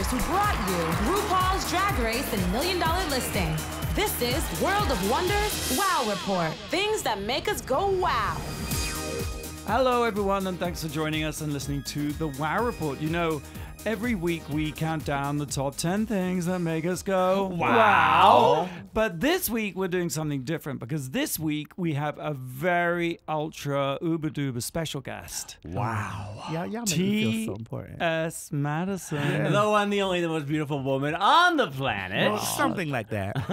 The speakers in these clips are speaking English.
stars who brought you RuPaul's Drag Race and $1 Million Listing. This is World of Wonders Wow Report. Things that make us go wow. Hello, everyone, and thanks for joining us and listening to the Wow Report. You know, every week we count down the top 10 things that make us go wow. But this week we're doing something different because this week we have a very ultra uber duper special guest. Wow. Y'all make me feel so important. T.S. Madison. Yeah. The one, the only, the most beautiful woman on the planet. Well, something like that.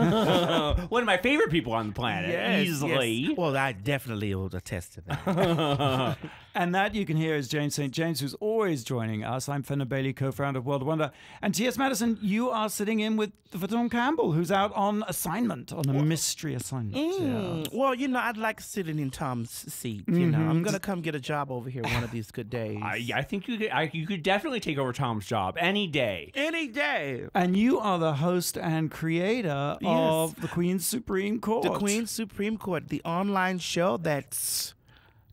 One of my favorite people on the planet, easily. Yes. Well, I definitely will attest to that. And that you can hear is James St. James, who's always joining us. I'm Fenner Bailey, co-founder of World of Wonder. And T.S. Madison, you are sitting in with Tom Campbell, who's out on assignment, on a mystery assignment. Yeah. Well, you know, I'd like sitting in Tom's seat. You know, I'm going to come get a job over here one of these good days. I think you could definitely take over Tom's job any day. Any day. And you are the host and creator of the Queen's Supreme Court. The Queen's Supreme Court, the online show that's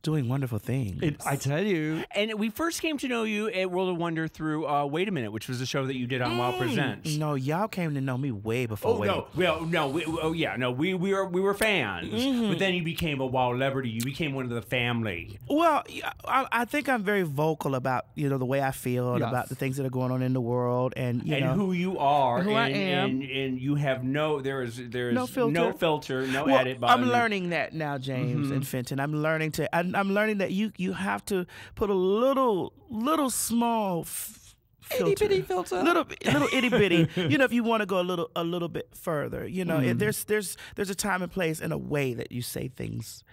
doing wonderful things. I tell you. And we first came to know you at World of Wonder through Wait a Minute, which was a show that you did on Wow Presents. No, y'all came to know me way before. We were fans. But then you became a Wow celebrity. You became one of the family. Well, I think I'm very vocal about the way I feel and about the things that are going on in the world and who you are, who I am, and you have no no filter, no edit button. I'm learning that now, James and Fenton. I'm learning that you have to put a little small filter. Itty bitty filter. Little itty bitty. If you want to go a little bit further, there's a time and place and a way that you say things,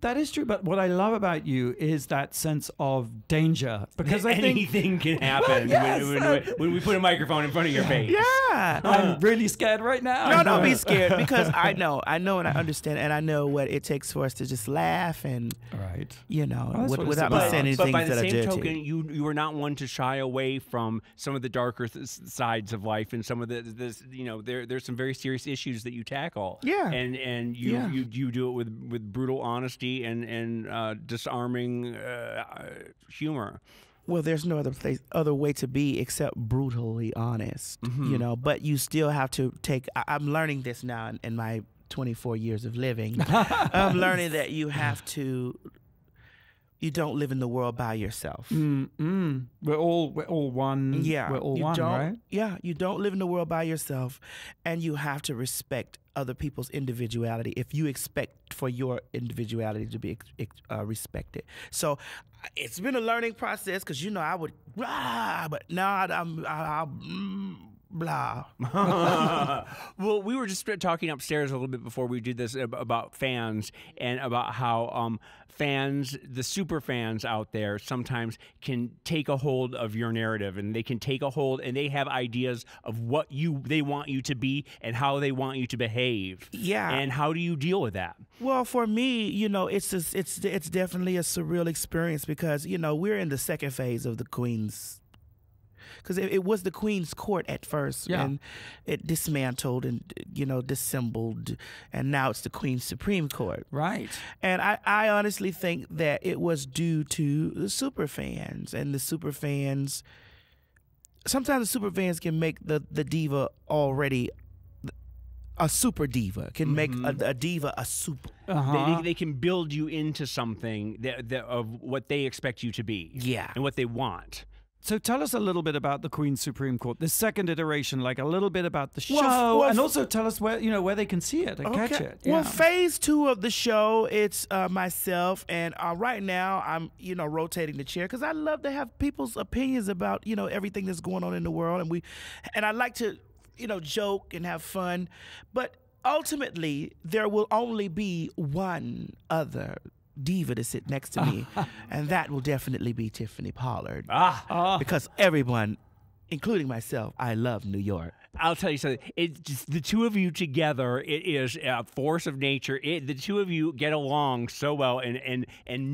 That is true, but what I love about you is that sense of danger. Because I think anything can happen when we put a microphone in front of your face. Yeah. I'm really scared right now. No, don't be scared because I know and I understand and I know what it takes for us to just laugh and, without me saying anything that I did. But by the same token, you are not one to shy away from some of the darker sides of life and some of there's some very serious issues that you tackle. Yeah. And you do it with brutal honesty and disarming humor. Well, there's no other way to be except brutally honest, but you still have to take, I'm learning this now in my 24 years of living. I'm learning that you don't live in the world by yourself. We're all one. Yeah. We're all one, right? Yeah, you don't live in the world by yourself, and you have to respect other people's individuality if you expect for your individuality to be respected. So it's been a learning process because, I would, but now I'm blah. Well, we were just talking upstairs a little bit before we did this about fans and about how fans, the super fans out there, sometimes can take a hold of your narrative, and they can take a hold and they have ideas of what they want you to be and how they want you to behave. Yeah. And how do you deal with that? Well, for me, it's definitely a surreal experience because we're in the second phase of the Queen's. Because it was the Queen's Court at first, and it dismantled and, dissembled, and now it's the Queen's Supreme Court. Right. And I honestly think that it was due to the super fans, and the super fans, sometimes the super fans can make the diva already a super diva, can make a diva a super. They can build you into something of what they expect you to be. Yeah. And what they want. So tell us a little bit about the Queen's Supreme Court, the second iteration, like a little bit about the show, and also tell us where they can see it and catch it. Well, phase 2 of the show, it's myself, and right now I'm rotating the chair because I love to have people's opinions about everything that's going on in the world, and I like to joke and have fun, but ultimately there will only be one other diva to sit next to me, and that will definitely be Tiffany Pollard. Because everyone, including myself, I love New York. I'll tell you something. It's just the two of you together. It is a force of nature. The two of you get along so well and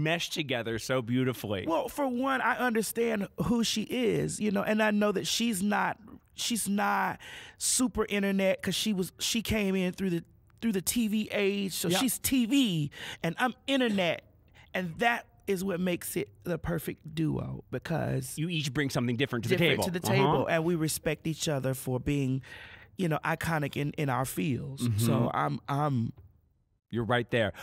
mesh together so beautifully. Well, for one, I understand who she is, and I know that she's not super internet because she came in through the TV age, so she's TV and I'm internet, and that is what makes it the perfect duo, because You each bring something different to the different table. to the table, and we respect each other for being, iconic in our fields. So I'm You're right there.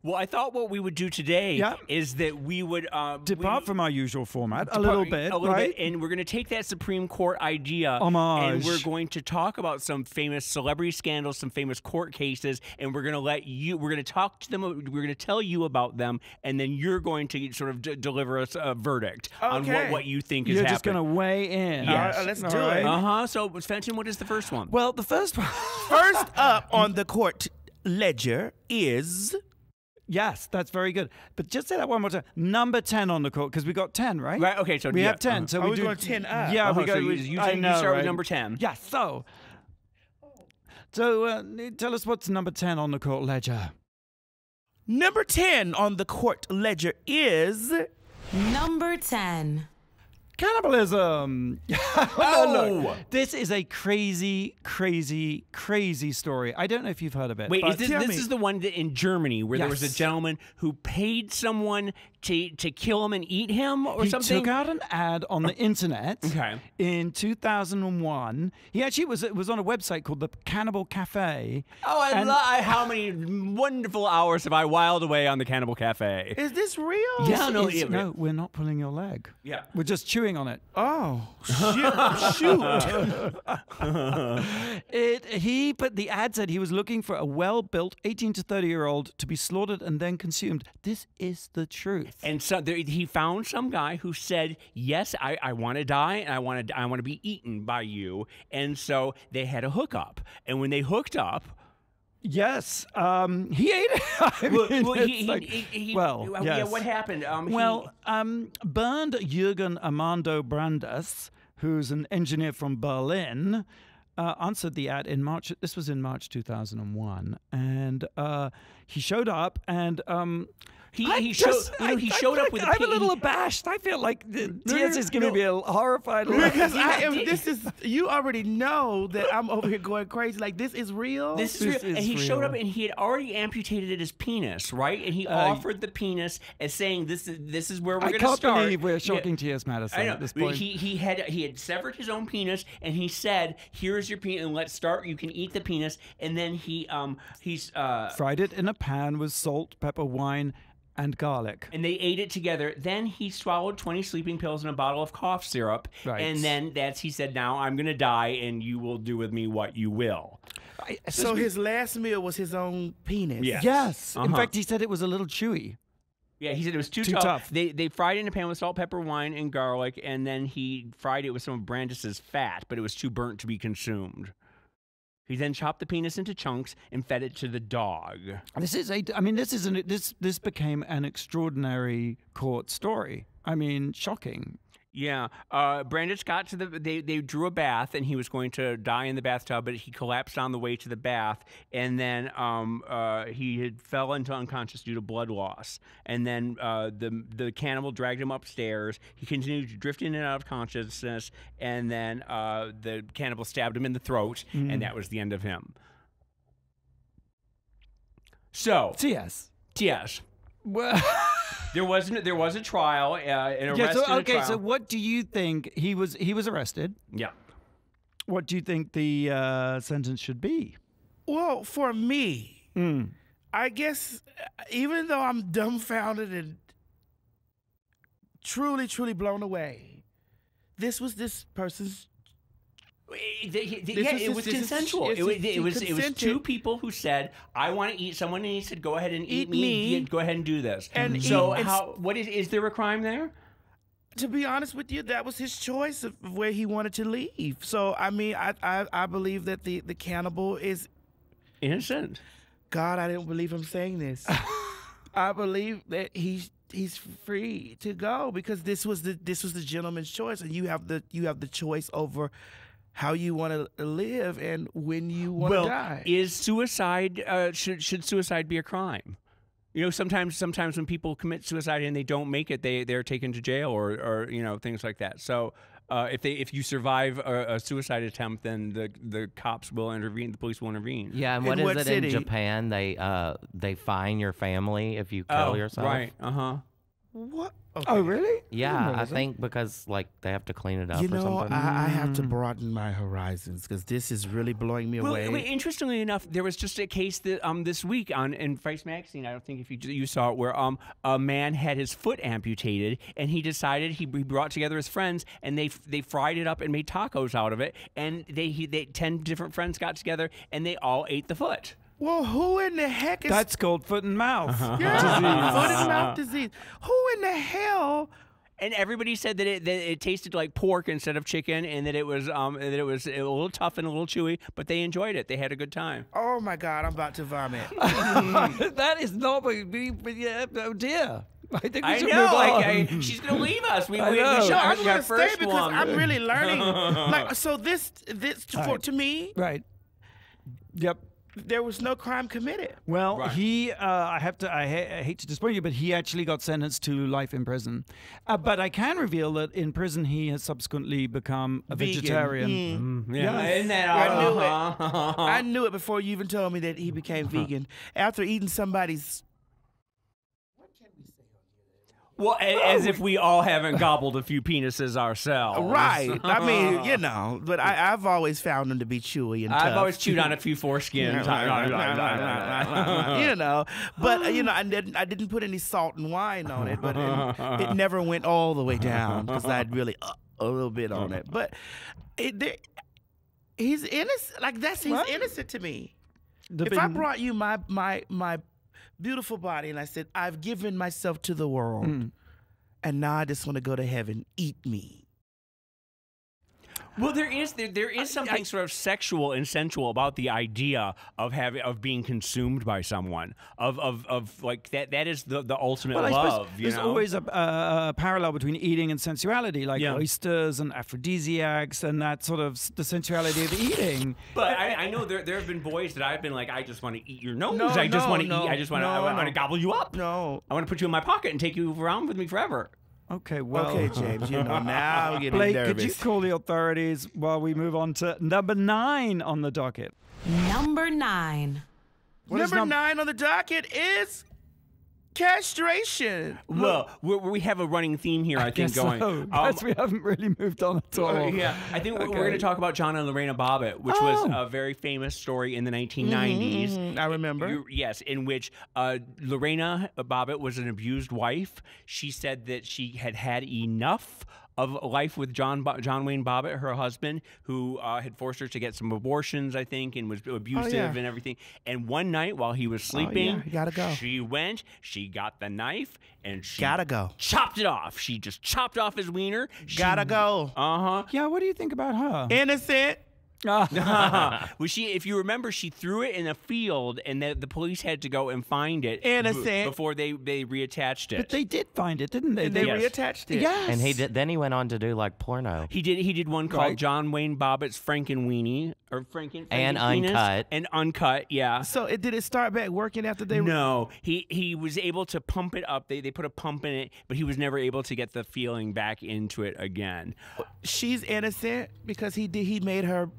Well, I thought what we would do today Yeah. is that we would Depart from our usual format a little bit, right? and we're going to take that Supreme Court idea, Homage. and we're going to talk about some famous celebrity scandals, some famous court cases, and we're going to talk to them, we're going to tell you about them, and then you're going to sort of deliver us a verdict on what you think is You're happening. just going to weigh in. Yes. let's All do right. it. So, Fenton, what is the first one? Well, the first one. First up on the court ledger is Yes, that's very good. But just say that one more time. Number 10 on the court, because we got 10, right? Right, okay, so we yeah, have 10. So Oh, we we're do going 10 up. Yeah, we So go. you I know, start with right? number 10. Yeah, so tell us what's number 10 on the court ledger. number 10 on the court ledger is Number 10. Cannibalism. Oh! Look, this is a crazy, crazy, crazy story. I don't know if you've heard of it. Wait, but is this is the one that in Germany where there was a Yes. gentleman who paid someone to kill him and eat him or he something? took out an ad on the internet Okay. in 2001. He actually was on a website called the Cannibal Cafe. Oh, And- how many wonderful hours have I whiled away on the Cannibal Cafe? is this real? Yeah. This no, is- yeah, no, we're not pulling your leg. Yeah. We're just chewing on it. Oh, shoot. But the ad said he was looking for a well-built 18 to 30-year-old to be slaughtered and then consumed. This is the truth. And so he found some guy who said, "Yes, I want to die, and I want to be eaten by you." And so they had a hookup. And when they hooked up, Yes, he ate it. I mean, yeah, yes. what happened? Bernd Jürgen Armando Brandes, who's an engineer from Berlin, answered the ad in March. This was in March 2001, and he showed up and. He showed up with a I'm a little abashed. I feel like Tia's is going to be a horrified. Because you already know that I'm over here going crazy. Like, this is real. This is real. This is And he showed real. up and he had already amputated his penis, right? And he offered the penis as saying, "This is where we're I going to can't start." believe we're shocking Tia's Madison I know. at this point. He had severed his own penis, and he said, "Here's your penis, and let's start. You can eat the penis." And then he's fried it in a pan with salt, pepper, wine, and garlic. and they ate it together. Then he swallowed 20 sleeping pills and a bottle of cough syrup. Right. And then he said, "Now I'm going to die, and you will do with me what you will." So his last meal was his own penis. Yeah. Yes. In Uh-huh. fact, he said it was a little chewy. Yeah, he said it was too Too tough. tough. They fried it in a pan with salt, pepper, wine, and garlic, and then he fried it with some of Brandis's fat, but it was too burnt to be consumed. He then chopped the penis into chunks and fed it to the dog. This became an extraordinary court story. I mean, shocking. Yeah, Brandis got to they drew a bath, and he was going to die in the bathtub, but he collapsed on the way to the bath, and then he had fell into unconscious due to blood loss. And then the cannibal dragged him upstairs. He continued to drift in and out of consciousness, and then the cannibal stabbed him in the throat, and that was the end of him. So, Yes. Well, there was a trial, an arrest and a trial. So what do you think? He was arrested. Yeah. What do you think the sentence should be? Well, for me, I guess even though I'm dumbfounded and truly, truly blown away, this was this person's. It was consensual. It was two people who said, "I want to eat someone," and he said, "Go ahead and eat me. Go ahead and do this." And so, what is there a crime there? To be honest with you, that was his choice of where he wanted to leave. So, I mean, I believe that the cannibal is innocent. God, I didn't believe him saying this. I believe that he's free to go because this was the gentleman's choice, and you have the choice over how you want to live and when you want to die. Is suicide should suicide be a crime? You know, sometimes when people commit suicide and they don't make it, they're taken to jail or things like that. So if you survive a suicide attempt, then the cops will intervene, the police will intervene. Yeah, and In what city? In Japan? They fine your family if you kill yourself. Right. Uh-huh. What? Okay. Oh, really? Yeah, I think because like they have to clean it up You or know, something. I have to broaden my horizons because this is really blowing me away. Well, interestingly enough, there was just a case that this week in Vice magazine. I don't think if you saw it, where a man had his foot amputated, and he decided he brought together his friends, and they fried it up and made tacos out of it, and they 10 different friends got together and they all ate the foot. Well, who in the heck is... That's called foot and mouth. Yeah, foot and mouth disease. Who in the hell... And everybody said that it tasted like pork instead of chicken, and that it was a little tough and a little chewy, but they enjoyed it. They had a good time. Oh, my God, I'm about to vomit. That is not... Oh, dear. I think we should know, move like on. she's gonna leave us. We know. should I'm our going to first stay because one. I'm really learning. Like, so this to me, Right. Yep. there was no crime committed. Well, Right. he, I hate to disappoint you, but he actually got sentenced to life in prison. But I can reveal that in prison he has subsequently become a Vegan. vegetarian. Yeah, isn't that I knew all? it. I knew it before you even told me that he became vegan after eating somebody's. Well, as if we all haven't gobbled a few penises ourselves. Right. I mean, you know, but I've always found them to be chewy and tough. I've always chewed on a few foreskins. You know, but you know, I didn't put any salt and wine on it, but it never went all the way down because I'd really a little bit on it. But he's innocent. Like he's innocent to me. If I brought you my beautiful body and I said, I've given myself to the world, and now I just want to go to heaven, eat me. Well, there is something sort of sexual and sensual about the idea of being consumed by someone, of like that is the ultimate Well, I love. suppose there's always a parallel between eating and sensuality, like oysters and aphrodisiacs, and that sort of the sensuality of eating. But I know there have been boys that I've been like, I just want to eat your nose. No, I just no, want to no, eat. I just want no, to gobble you up. No. I want to put you in my pocket and take you around with me forever. Okay, well. Okay, James, you know, now I'm getting Blake, nervous. could you call the authorities while we move on to number 9 on the docket? Number 9. Number 9 on the docket is castration. Well, we have a running theme here, I think, going. So. Guess we haven't really moved on at all. Yeah, I think we're going to talk about John and Lorena Bobbit, which was a very famous story in the 1990s. I remember. Yes, in which Lorena Bobbit was an abused wife. She said that she had had enough of life with John Wayne Bobbit, her husband, who had forced her to get some abortions, I think, and was abusive and everything. And one night while he was sleeping, you gotta go. She got the knife, and she Gotta go. chopped it off. She just chopped off his wiener. Gotta go. Yeah, what do you think about her? Innocent. Well, if you remember, she threw it in a field, and the police had to go and find it Innocent. before they reattached it. But they did find it, didn't they? And they Yes. reattached it. Yes. And then he went on to do like porno. He did one called Right. John Wayne Bobbit's Frankenweenie or Franken And Frankenpenis. Uncut. And Uncut, yeah. So did it start back working after they? No, he was able to pump it up. They put a pump in it, but he was never able to get the feeling back into it again. She's innocent because he made her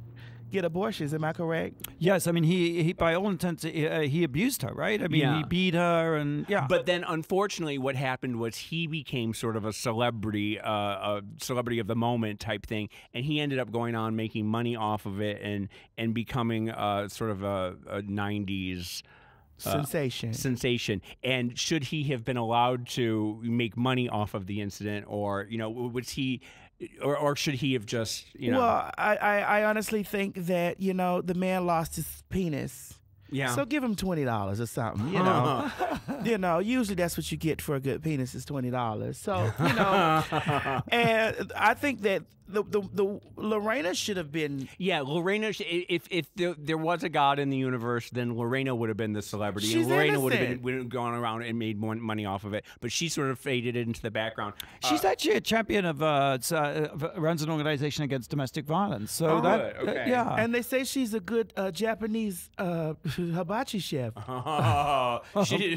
get abortions. Am I correct? Yes, I mean, he by all intents, he abused her, right? I mean, Yeah. he beat her and, But then, unfortunately, what happened was he became sort of a celebrity of the moment type thing, and he ended up going on making money off of it and becoming sort of a 90s sensation. And should he have been allowed to make money off of the incident, or was he? Or should he have just, Well, I honestly think that, the man lost his penis. Yeah. So give him $20 or something, usually that's what you get for a good penis is $20. So, and I think that the Lorena should have been. Yeah, Lorena. If there was a God in the universe, then Lorena would have been the celebrity. She's and Lorena innocent. would have gone around and made more money off of it. But she sort of faded into the background. she's actually a champion of runs an organization against domestic violence. So good, okay. yeah. And they say she's a good Japanese hibachi chef. She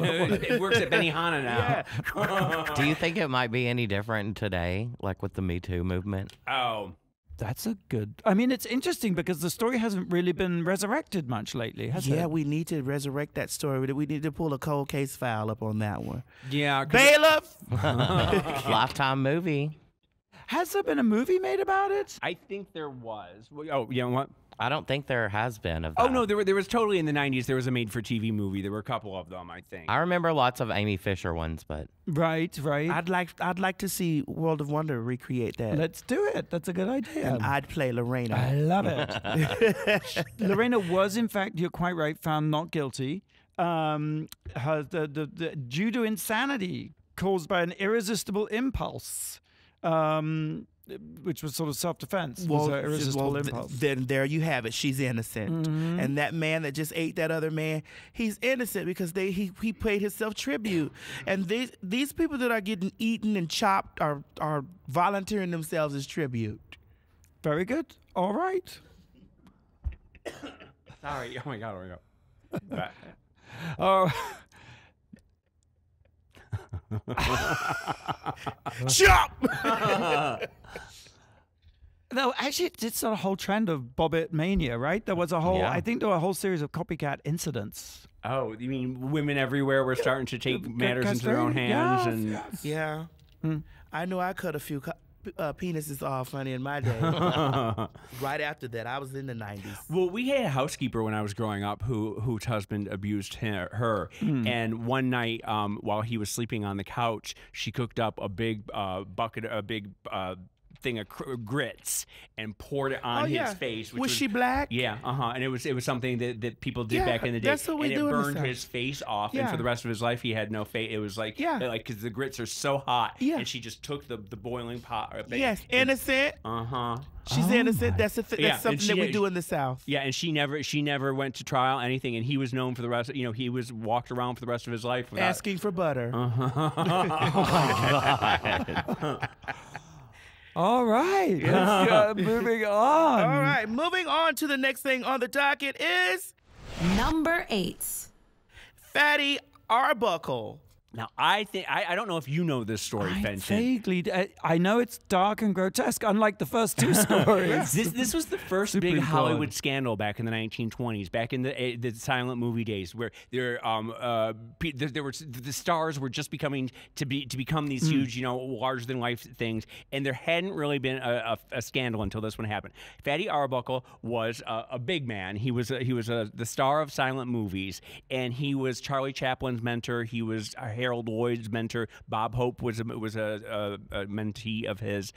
works at Benihana now. Do you think it might be any different today, like with the Me Too movement? Oh. That's a good. I mean, it's interesting because the story hasn't really been resurrected much lately, has it? Yeah, we need to resurrect that story. We need to pull a cold case file up on that one. Yeah. Bailiff! Lifetime movie. Has there been a movie made about it? I think there was. Oh, you know what? I don't think there has been of Oh that. no, there was totally in the 90s. There was a made-for-TV movie. There were a couple of them, I think. I remember lots of Amy Fisher ones, but Right. I'd like to see World of Wonder recreate that. Let's do it. That's a good idea. And I'd play Lorena. I love it. Lorena was, in fact, you're quite right, found not guilty. Due to insanity caused by an irresistible impulse, which was sort of self-defense. Was her irresistible impulse. Then there you have it. She's innocent. And that man that just ate that other man, he's innocent because he paid himself tribute. And these people that are getting eaten and chopped are volunteering themselves as tribute. Very good. All right. Sorry. Oh my God. Oh. Chop! No, actually, it's a whole trend of Bobbit mania, right? There was a whole, Yeah. I think there were a whole series of copycat incidents. Oh, you mean women everywhere were starting to take matters into their own Castrated? hands? Yes, And yes. Yeah. I know I cut a few penises off, honey, in my day. Right after that, I was in the 90s. Well, we had a housekeeper when I was growing up whose husband abused her. And one night, while he was sleeping on the couch, she cooked up a big thing of grits and poured it on his face. Which was she black? Yeah, and it was something that people did back in the day. That's what we and do it in the burned South. his face off, Yeah. and for the rest of his life, he had no face. It was like, because the grits are so hot, and she just took the boiling pot. Yes, innocent. She's innocent. That's that's something that we do in the South. Yeah, and she never went to trial, anything, and he was known for the rest. He was walked around for the rest of his life without Asking for butter. All right. Let's, moving on. All right, moving on to the next thing on the docket is Number 8. Fatty Arbuckle. Now, I think I don't know if you know this story, Fenton. Vaguely. I know it's dark and grotesque, unlike the first two stories. This was the first Super big broad. Hollywood scandal back in the 1920s, back in the silent movie days, where there were the stars were just become these huge, larger than life things, and there hadn't really been a scandal until this one happened. Fatty Arbuckle was a big man. He was the star of silent movies, and he was Charlie Chaplin's mentor. He was Harold Lloyd's mentor. Bob Hope was a mentee of his.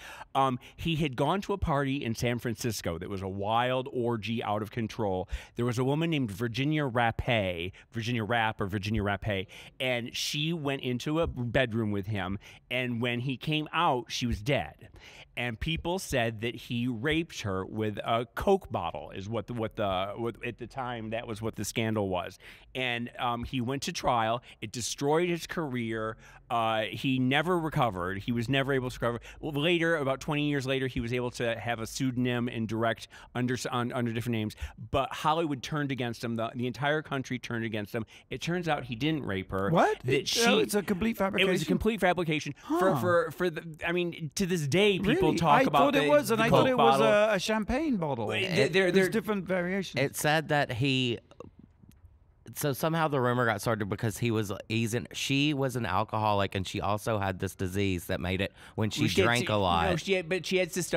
He had gone to a party in San Francisco that was a wild orgy out of control. There was a woman named Virginia Rapé, and she went into a bedroom with him, and when he came out, she was dead. And people said that he raped her with a Coke bottle, is what at the time that was what the scandal was. And he went to trial. It destroyed his career. He never recovered. He was never able to recover. Well, later, about 20 years later, he was able to have a pseudonym and direct under different names. But Hollywood turned against him. The entire country turned against him. It turns out he didn't rape her. What? It's a complete fabrication. It was a complete fabrication. For the. I mean, to this day, people talk I about. thought it was, and I thought it was a champagne bottle. There's different variations. it said that so somehow the rumor got started because she was an alcoholic, and she also had this disease that made it when she drank a lot. No, she had fibrosis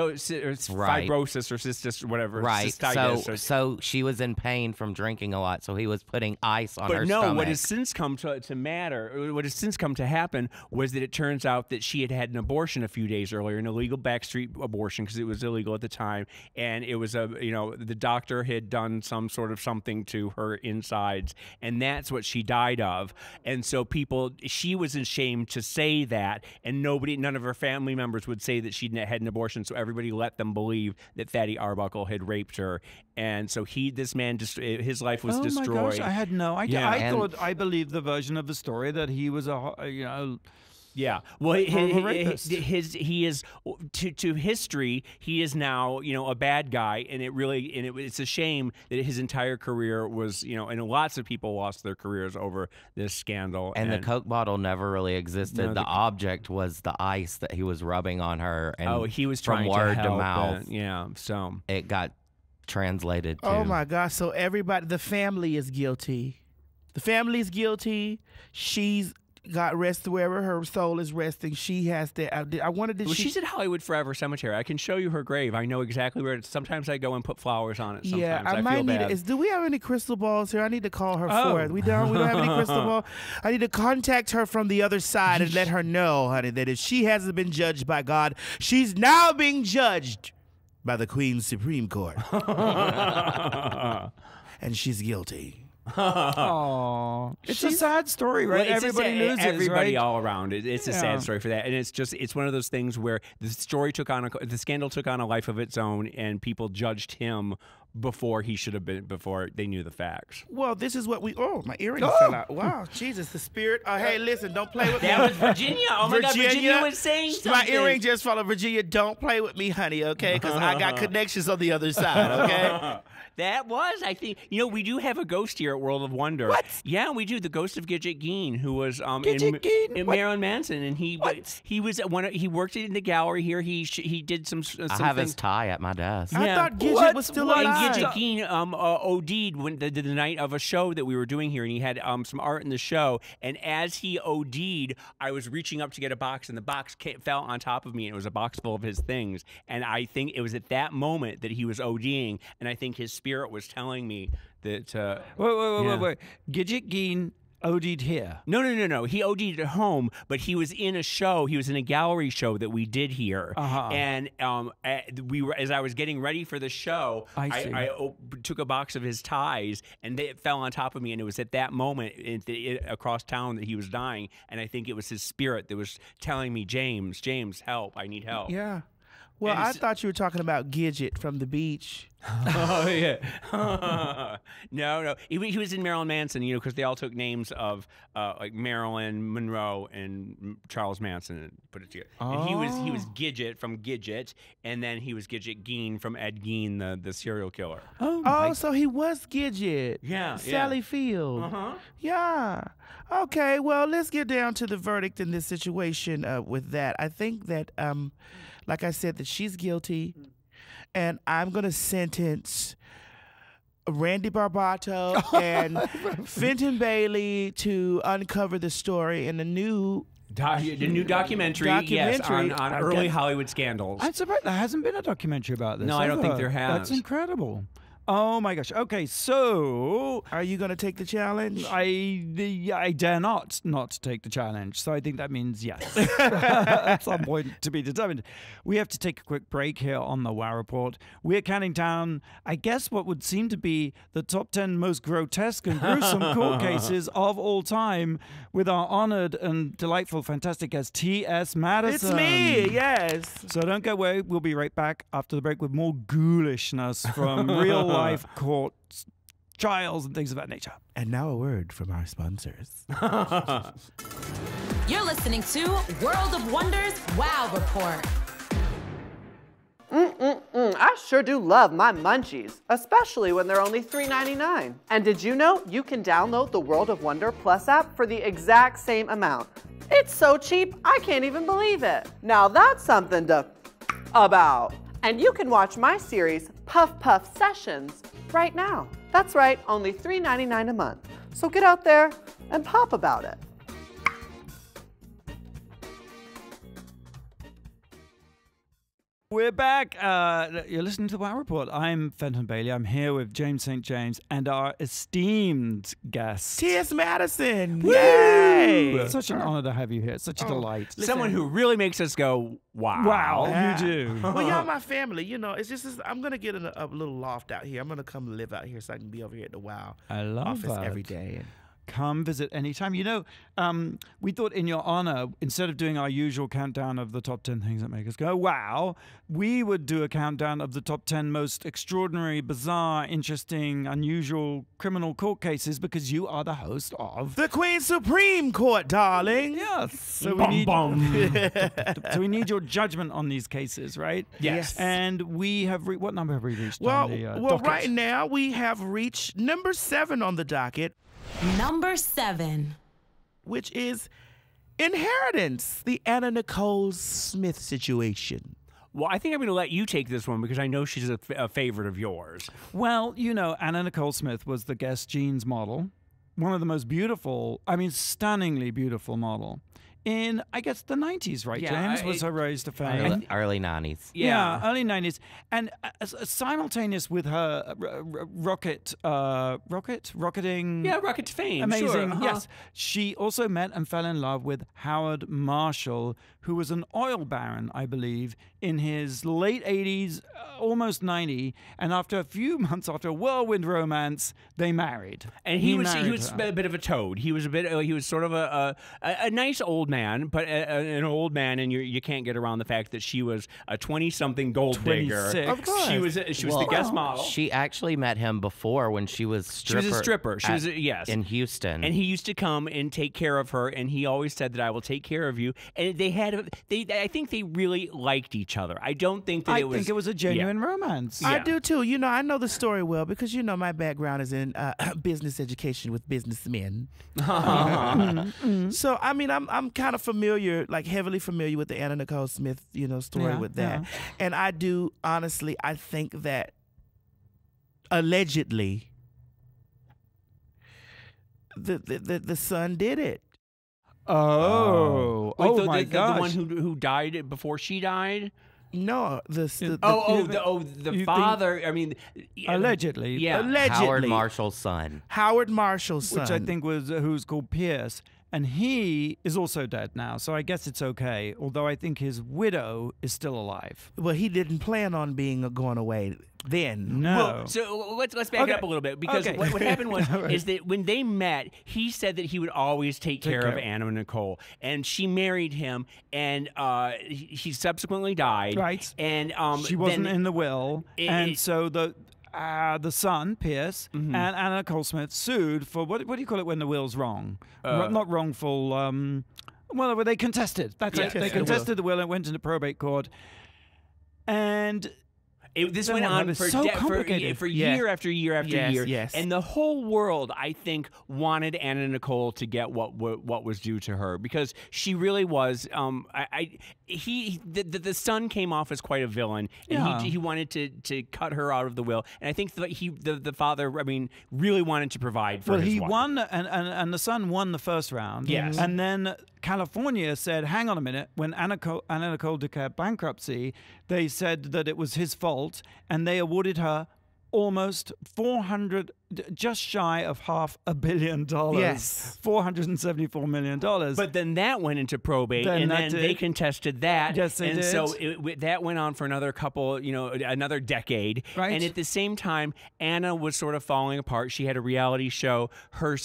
or cystis or whatever. Right. Cystitis. So she was in pain from drinking a lot. So he was putting ice on her stomach. But no, what has since come to happen was that it turns out that she had an abortion a few days earlier, an illegal backstreet abortion because it was illegal at the time, and it was the doctor had done some sort of something to her insides. And that's what she died of. And so she was ashamed to say that, and none of her family members would say that she had an abortion, so everybody let them believe that Fatty Arbuckle had raped her. And so his life was destroyed. Oh my gosh, I had no idea. Yeah, I believed the version of the story that he was Yeah. Well, rapist. he is to history. He is now a bad guy, and it's a shame that his entire career was and lots of people lost their careers over this scandal. And the Coke bottle never really existed. No, the object was the ice that he was rubbing on her. And he was from trying word to help mouth. Yeah. So it got translated to. Oh my gosh! So everybody, the family is guilty. The family's guilty. She's got rest wherever her soul is resting. She has to. I wanted to. She's at Hollywood Forever Cemetery. I can show you her grave. I know exactly where it is. Sometimes I go and put flowers on it. Sometimes Yeah, I might feel need bad. Do we have any crystal balls here? I need to call her for it. We don't have any crystal ball. I need to contact her from the other side and let her know, honey, that if she hasn't been judged by God, she's now being judged by the Queen's Supreme Court. And she's guilty. Oh, it's a sad story, right? Well, everybody loses, everybody right? all around. It's a sad story for that, and it's one of those things where the scandal took on a life of its own, and people judged him before he should have been, before they knew the facts. Well, this is what my earring fell out. Wow, Jesus, the spirit. Hey, listen, don't play with me. That was Virginia. Oh my God, Virginia was saying something. My earring just fell out. Virginia, don't play with me, honey, okay? Because I got connections on the other side, okay? That was, I think, we do have a ghost here at World of Wonder. What? Yeah, we do. The ghost of Gidget Geen, who was Gidget in Marilyn Manson, and he worked in the gallery here. He did some I have his things. tie at my desk. I thought Gidget was still alive. And Gidget Geen OD'd when the night of a show that we were doing here, and he had some art in the show. And as he OD'd, I was reaching up to get a box, and the box fell on top of me, and it was a box full of his things. And I think it was at that moment that he was ODing, and I think his spirit was telling me that. Wait. Gidget Geen OD'd here. No. He OD'd at home, but he was in a show. He was in a gallery show that we did here. And as I was getting ready for the show, I took a box of his ties, and it fell on top of me. And it was at that moment across town that he was dying. And I think it was his spirit that was telling me, James, help! I need help. Yeah. Well, I thought you were talking about Gidget from the beach. Oh yeah. No. He was in Marilyn Manson, because they all took names of like Marilyn Monroe and Charles Manson and put it together. And he was Gidget from Gidget, and then he was Gidget Geen from Ed Gein, the serial killer. So he was Gidget. Yeah. Sally Field. Yeah. Okay. Well, let's get down to the verdict in this situation. With that, I think that, like I said, that she's guilty. And I'm going to sentence Randy Barbato and Fenton Bailey to uncover the story in the new documentary. Yes, on early Hollywood scandals. I'm surprised there hasn't been a documentary about this. No, I don't think there has. That's incredible. Oh my gosh. Okay, so are you going to take the challenge? I dare not take the challenge. So I think that means yes. At some point to be determined. We have to take a quick break here on the WoW Report. We're counting down, I guess, what would seem to be the top 10 most grotesque and gruesome court cases of all time with our honored and delightful, fantastic guest, T.S. Madison. It's me, yes. So don't go away. We'll be right back after the break with more ghoulishness from real life court trials and things of that nature. And now a word from our sponsors. You're listening to World of Wonders WoW Report. I sure do love my munchies, especially when they're only $3.99. And did you know you can download the World of Wonder Plus app for the exact same amount? It's so cheap, I can't even believe it. Now that's something to about. And you can watch my series, Puff Puff Sessions, right now. That's right, only $3.99 a month. So get out there and pop about it. We're back. You're listening to the WoW Report. I'm Fenton Bailey. I'm here with James St. James and our esteemed guest, T.S. Madison. Woo! Yay! It's such an honor to have you here. It's such a delight. Someone who really makes us go, wow. Wow, Yeah. you do. Well, y'all my family. It's just I'm going to get a little loft out here. I'm going to come live out here so I can be over here at the WoW I love office that. every day. come visit anytime. You know, we thought in your honor, instead of doing our usual countdown of the top 10 things that make us go, wow, we would do a countdown of the top 10 most extraordinary, bizarre, interesting, unusual criminal court cases because you are the host of The Queen Supreme Court, darling. Yes. So we need so we need your judgment on these cases, right? Yes. And we have what number have we reached Well, on the docket? right now we have reached number 7 on the docket, Number 7. which is Inheritance, the Anna Nicole Smith situation. Well, I think I'm going to let you take this one because I know she's a favorite of yours. Well, you know, Anna Nicole Smith was the Guess Jeans model, one of the most beautiful, I mean, stunningly beautiful model in, I guess, the 90s, right, Yeah, James? Was her rise to fame? Early 90s. Yeah, early 90s. And simultaneous with her rocketing. Yeah, Rocket to Fame. Amazing. Sure. Yes. She also met and fell in love with Howard Marshall, who was an oil baron, I believe, in his late 80s, almost 90. And after a few months, after a whirlwind romance, they married. And he was married her. a bit of a toad. He was sort of a nice old man, but an old man, and you can't get around the fact that she was a 20-something gold digger. 26. Of course. She was the guest model. She actually met him before when she was She was a stripper. She was yes. in Houston. And he used to come and take care of her, and he always said that I will take care of you. And I think they really liked each other. I don't think that I it was. think it was a genuine romance. I Yeah. do too. You know, I know the story well because you know my background is in business education with businessmen. So I mean, I'm kind of familiar, like heavily familiar with the Anna Nicole Smith, you know, story Yeah, with that. yeah. And I do honestly, I think that allegedly the son did it. Oh, Wait, my gosh. the one who died before she died. No, the you father. I mean, Allegedly. Yeah. allegedly Howard Marshall's son. Howard Marshall's son, Which I think was who's called Pierce, and he is also dead now. So I guess it's okay. Although I think his widow is still alive. well, he didn't plan on going away then. No. Well, so let's back Okay. it up a little bit because Okay. what happened was All right. is that when they met, he said that he would always take care of care. Anna Nicole, and she married him, and he subsequently died. Right. And She wasn't then- in the will, and so the son Pierce Mm-hmm. and Anna Nicole Smith sued for what do you call it when the will's wrong? Not wrongful. Well, they contested. That's it. They contested the will and it went into probate court, and. This Then went what on happened? for, So for complicated. year after year after Yes, year, yes. and the whole world, I think, wanted Anna Nicole to get what was due to her because she really was. The son came off as quite a villain, and Yeah. he wanted to cut her out of the will, and I think that the father, I mean, really wanted to provide for Well, his he wife. won, and the son won the first round. Yes. And then California said, hang on a minute, when Anna Nicole declared bankruptcy, they said that it was his fault, and they awarded her almost just shy of $500 million. Yes. $474 million. But then that went into probate, Then and that then did. they contested that. Yes, they and did. so that went on for another couple, another decade. Right. And at the same time, Anna was sort of falling apart. She had a reality show.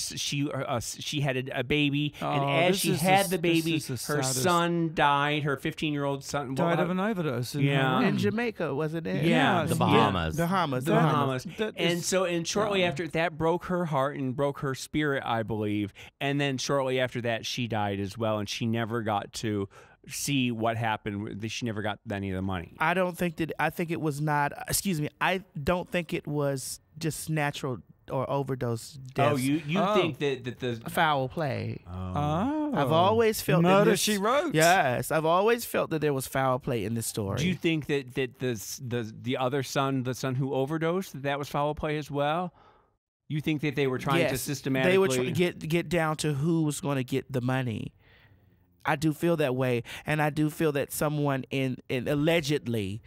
She had a baby, and Oh, as this she is had the- the baby, this is the her saddest. son died. Her 15-year-old son died of an overdose. In Yeah. her In room. Jamaica, wasn't it? Yeah, The Bahamas. Bahamas. The Bahamas. That And is- and shortly after that broke her heart and broke her spirit, I believe. And then shortly after that, she died as well, and she never got to see what happened. She never got any of the money. I don't think that. I think it was not. Excuse me. I don't think it was just natural or overdose deaths. Oh, you think that the foul play. Oh. I've always felt that Murder, this, She Wrote. Yes, I've always felt that there was foul play in this story. do you think that the other son, the son who overdosed, that was foul play as well? You think that they were trying to Yes, systematically? They were trying to get down to who was going to get the money. I do feel that way, and I do feel that someone in allegedly,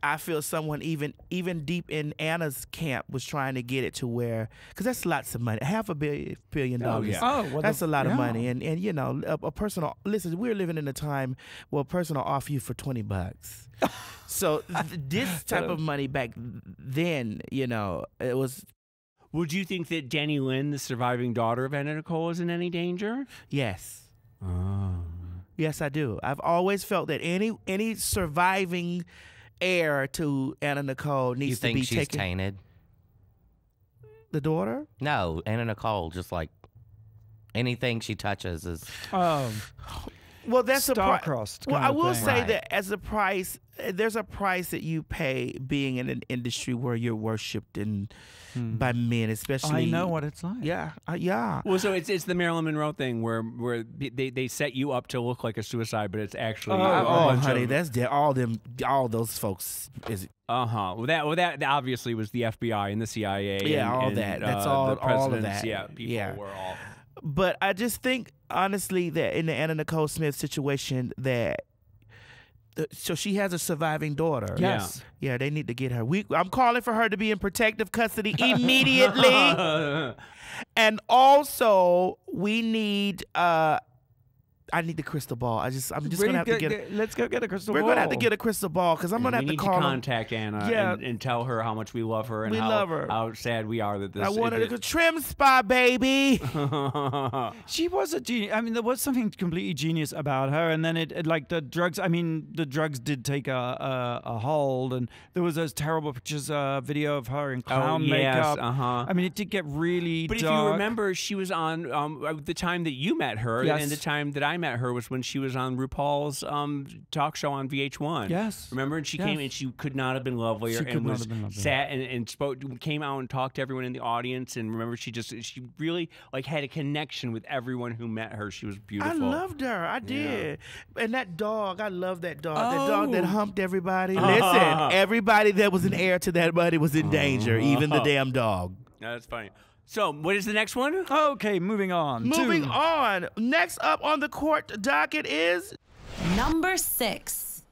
I feel someone even deep in Anna's camp was trying to get it to where, because that's lots of money, $500 million. yeah. Oh, well, That's a lot of yeah. money, and you know, a person. Listen, we're living in a time where a person will offer you for $20. So this type of money back then, you know, it was. Would you think that Danny Lynn, the surviving daughter of Anna Nicole, is in any danger? Yes. Oh. Yes, I do. I've always felt that any surviving heir to Anna Nicole needs You to think be she's taken. tainted? The daughter? No, Anna Nicole, just like anything she touches is. Oh, Well, that's a price. star-crossed. Well, kind I of will thing. say Right. that as a price, there's a price that you pay being in an industry where you're worshipped and by men, especially. I know what it's like. Yeah, yeah. Well, so it's the Marilyn Monroe thing where they set you up to look like a suicide, but it's actually Oh, honey, that's all those folks is. Well, that obviously was the FBI and the CIA. Yeah, all and, that. That's the all of presidents, that. Yeah, people Yeah. were all. But I just think honestly that in the Anna Nicole Smith situation that. So she has a surviving daughter. Yes. Yeah, they need to get her. I'm calling for her to be in protective custody immediately. And also, we need. I need the crystal ball. I'm just gonna have to get. Let's go get a crystal We're ball. gonna have to get a crystal ball because I'm gonna have we to need call to them. contact Anna Yeah. and tell her how much we love her and We how, love her. how sad we are that this. I wanted a trim spa, baby. She was a genius. I mean, there was something completely genius about her, and then it like the drugs. I mean, the drugs did take a hold, and there was those terrible pictures, video of her in clown yes, makeup. uh-huh. I mean, it did get really But dark. if you remember, she was on the time that you met her, Yes. and the time that I met her was when she was on RuPaul's talk show on VH1. Yes. Remember? And she Yes. came, and she could not have been lovelier, She could and not was have been lovelier. sat and spoke, came out and talked to everyone in the audience. And remember, she really like had a connection with everyone who met her. She was I beautiful. loved her. I did. And that dog, I love that dog. That dog that Oh. humped everybody. Listen, everybody that was an heir to that money was in danger, even the damn dog. No, that's funny. So, what is the next one? Okay, moving on. Moving to- on. Next up on the court docket is Number 6.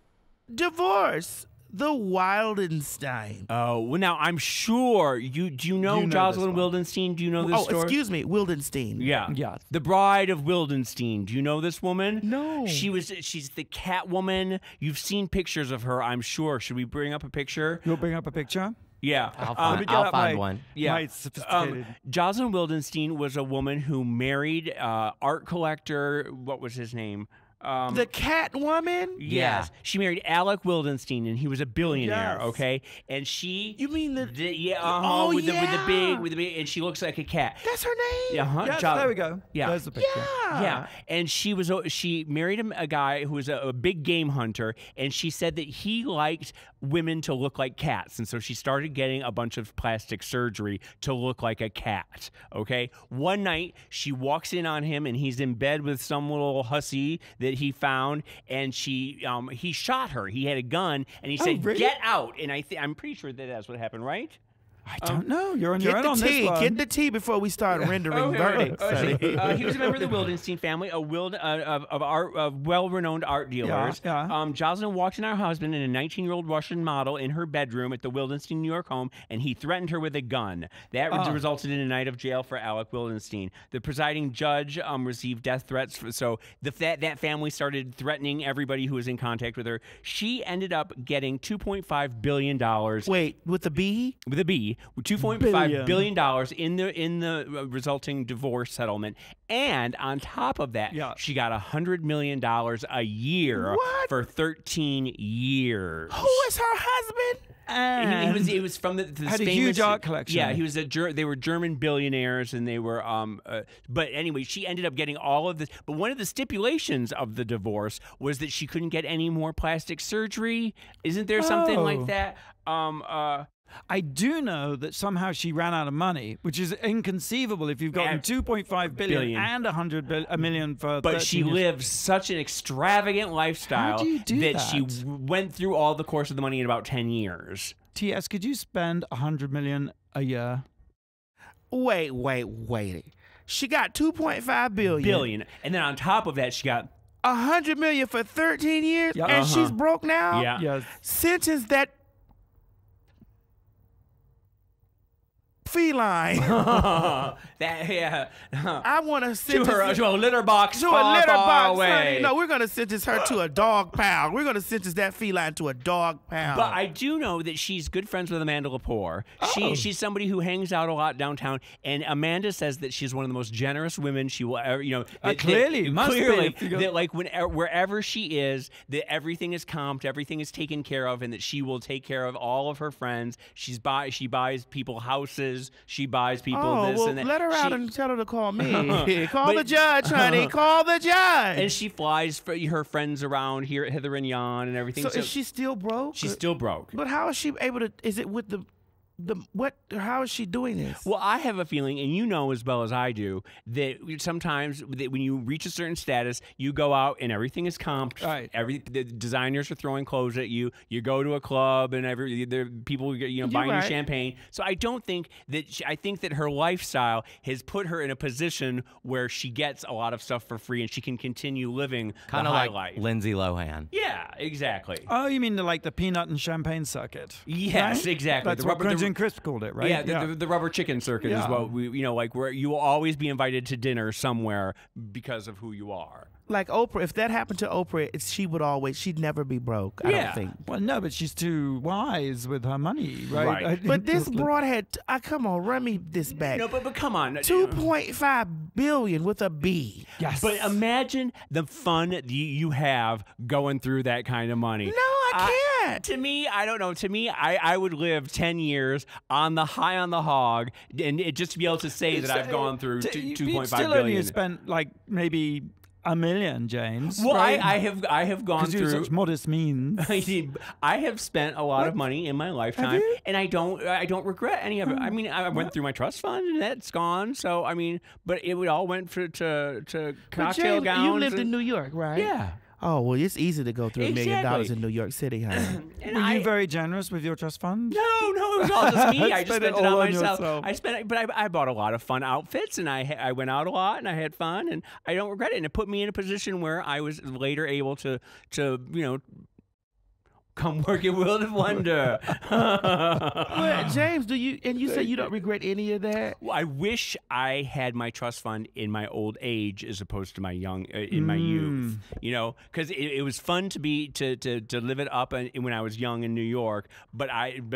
divorce. The Wildenstein. Oh, well, now I'm sure do you know You know Jocelyn this one. Wildenstein? Do you know this Oh, story? excuse me, Wildenstein. Yeah. Yes. The Bride of Wildenstein. Do you know this woman? No. She's the Catwoman. You've seen pictures of her, I'm sure. Should we bring up a picture? You'll bring up a picture. Yeah. I'll Let find, me get I'll out find my- one. Yeah. My sophisticated. Jocelyn Wildenstein was a woman who married art collector. What was his name? The cat woman? Yes. She married Alec Wildenstein, and he was a billionaire, Yes. okay? And she... You mean the yeah, Oh, with yeah. the big, and she looks like a cat. That's her name? Yeah, Yes, there we go. Yeah. There's the picture. Yeah, and she married a guy who was a big game hunter, and she said that he liked women to look like cats, and so she started getting a bunch of plastic surgery to look like a cat. Okay, one night she walks in on him, and he's in bed with some little hussy that he found, and he shot her. He had a gun, and he said, really? "Get out!" And I'm pretty sure that's what happened, right? I don't know. You're on your Get own the on tea. this one. Get the tea before we start rendering verdicts. He was a member of the Wildenstein family, of well-renowned art dealers. Yeah. Jocelyn walked in her husband and a 19-year-old Russian model in her bedroom at the Wildenstein, New York home, and he threatened her with a gun. That resulted in a night of jail for Alec Wildenstein. The presiding judge received death threats, so that family started threatening everybody who was in contact with her. She ended up getting $2.5 billion. Wait, with the B? With a B, $2.5 billion in the resulting divorce settlement, and on top of that, she got $100 million a year What? for 13 years. Who is her husband? He was from the had a famous, huge art collection. Yeah, he was they were German billionaires, and they were but anyway, she ended up getting all of this. But one of the stipulations of the divorce was that she couldn't get any more plastic surgery. Isn't there something like that? I do know that somehow she ran out of money, which is inconceivable if you've gotten 2.5 billion and 100 million for. But she 13 years. lived such an extravagant lifestyle How do you do that that? she went through all the course of the money in about 10 years. TS, could you spend 100 million a year? Wait. She got 2.5 billion. And then on top of that, she got 100 million for 13 years, Yeah. and she's broke now. Yeah. Yes. Sentence that feline. I want to send to a litter box to far, a litter far box. away. Honey. No, we're gonna sentence her to a dog pound. We're gonna sentence that feline to a dog pound. But I do know that she's good friends with Amanda Lepore. She's somebody who hangs out a lot downtown, and Amanda says that she's one of the most generous women she will ever. Clearly, that like wherever she is, that everything is comped, everything is taken care of, and that she will take care of all of her friends. She buys people houses. She buys people this and that. Let her out and tell her to call me. Call the judge, honey. Call the judge. And she flies for her friends around here at hither and yon and everything. So is she still broke? She's still broke. But how is she able to? Is it with the what? How is she doing this? Well, I have a feeling, and you know as well as I do, that sometimes when you reach a certain status, you go out and everything is comped. Right. The designers are throwing clothes at you. You go to a club and people buying you champagne. So I don't think that I think that her lifestyle has put her in a position where she gets a lot of stuff for free and she can continue living kind of high like life. Lindsay Lohan. Yeah, exactly. Oh, you mean like the peanut and champagne circuit? Yes, right? exactly. That's what Crimson Crisp called it, right? Yeah, the rubber chicken circuit is what we, like where you will always be invited to dinner somewhere because of who you are. Like Oprah, if that happened to Oprah, she'd never be broke. I don't think. Well, no, but she's too wise with her money, right? But this broad had, come on, run me this back. No, but come on. 2.5 billion with a B. Yes. But imagine the fun that you have going through that kind of money. No, I can't. To me, I don't know. To me, I would live 10 years on the high on the hog and just to be able to say that I've gone through 2.5 billion. Still only spent like maybe $1 million, James. Well, right? I have gone through such modest means. I have spent a lot of money in my lifetime, and I don't regret any of it. I mean, I went through my trust fund, and that's gone. So I mean, but it all went to cocktail gowns. You lived in New York, right? Yeah. Oh, well, it's easy to go through $1 million in New York City, honey. Were you very generous with your trust fund? No, it was all just me. I just spent it all on on myself. yourself. I spent it, but I bought a lot of fun outfits, and I went out a lot, and I had fun, and I don't regret it. And it put me in a position where I was later able to come work at World of Wonder. Well, James, you say you don't regret any of that? Well, I wish I had my trust fund in my old age as opposed to my my youth. Because it was fun to live it up when I was young in New York. But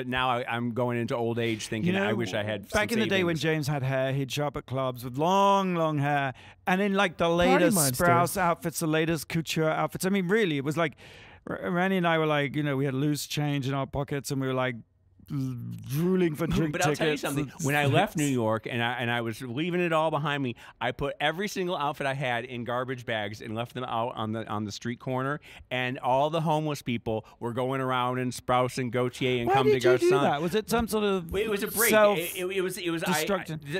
now I'm going into old age thinking I wish I had. Back in the day when James had hair, he'd show up at clubs with long hair, and in like the latest Sprouse outfits, the latest couture outfits. I mean, really, it was like. Randy and I were like, we had loose change in our pockets, and we were like drooling for drink tickets. But I'll tell you something. When I left New York and I was leaving it all behind me, I put every single outfit I had in garbage bags and left them out on the street corner. And all the homeless people were going around in Sprouse and Gautier and Why Come did to you Our do Son. that? Was it some sort of It was a break. It was.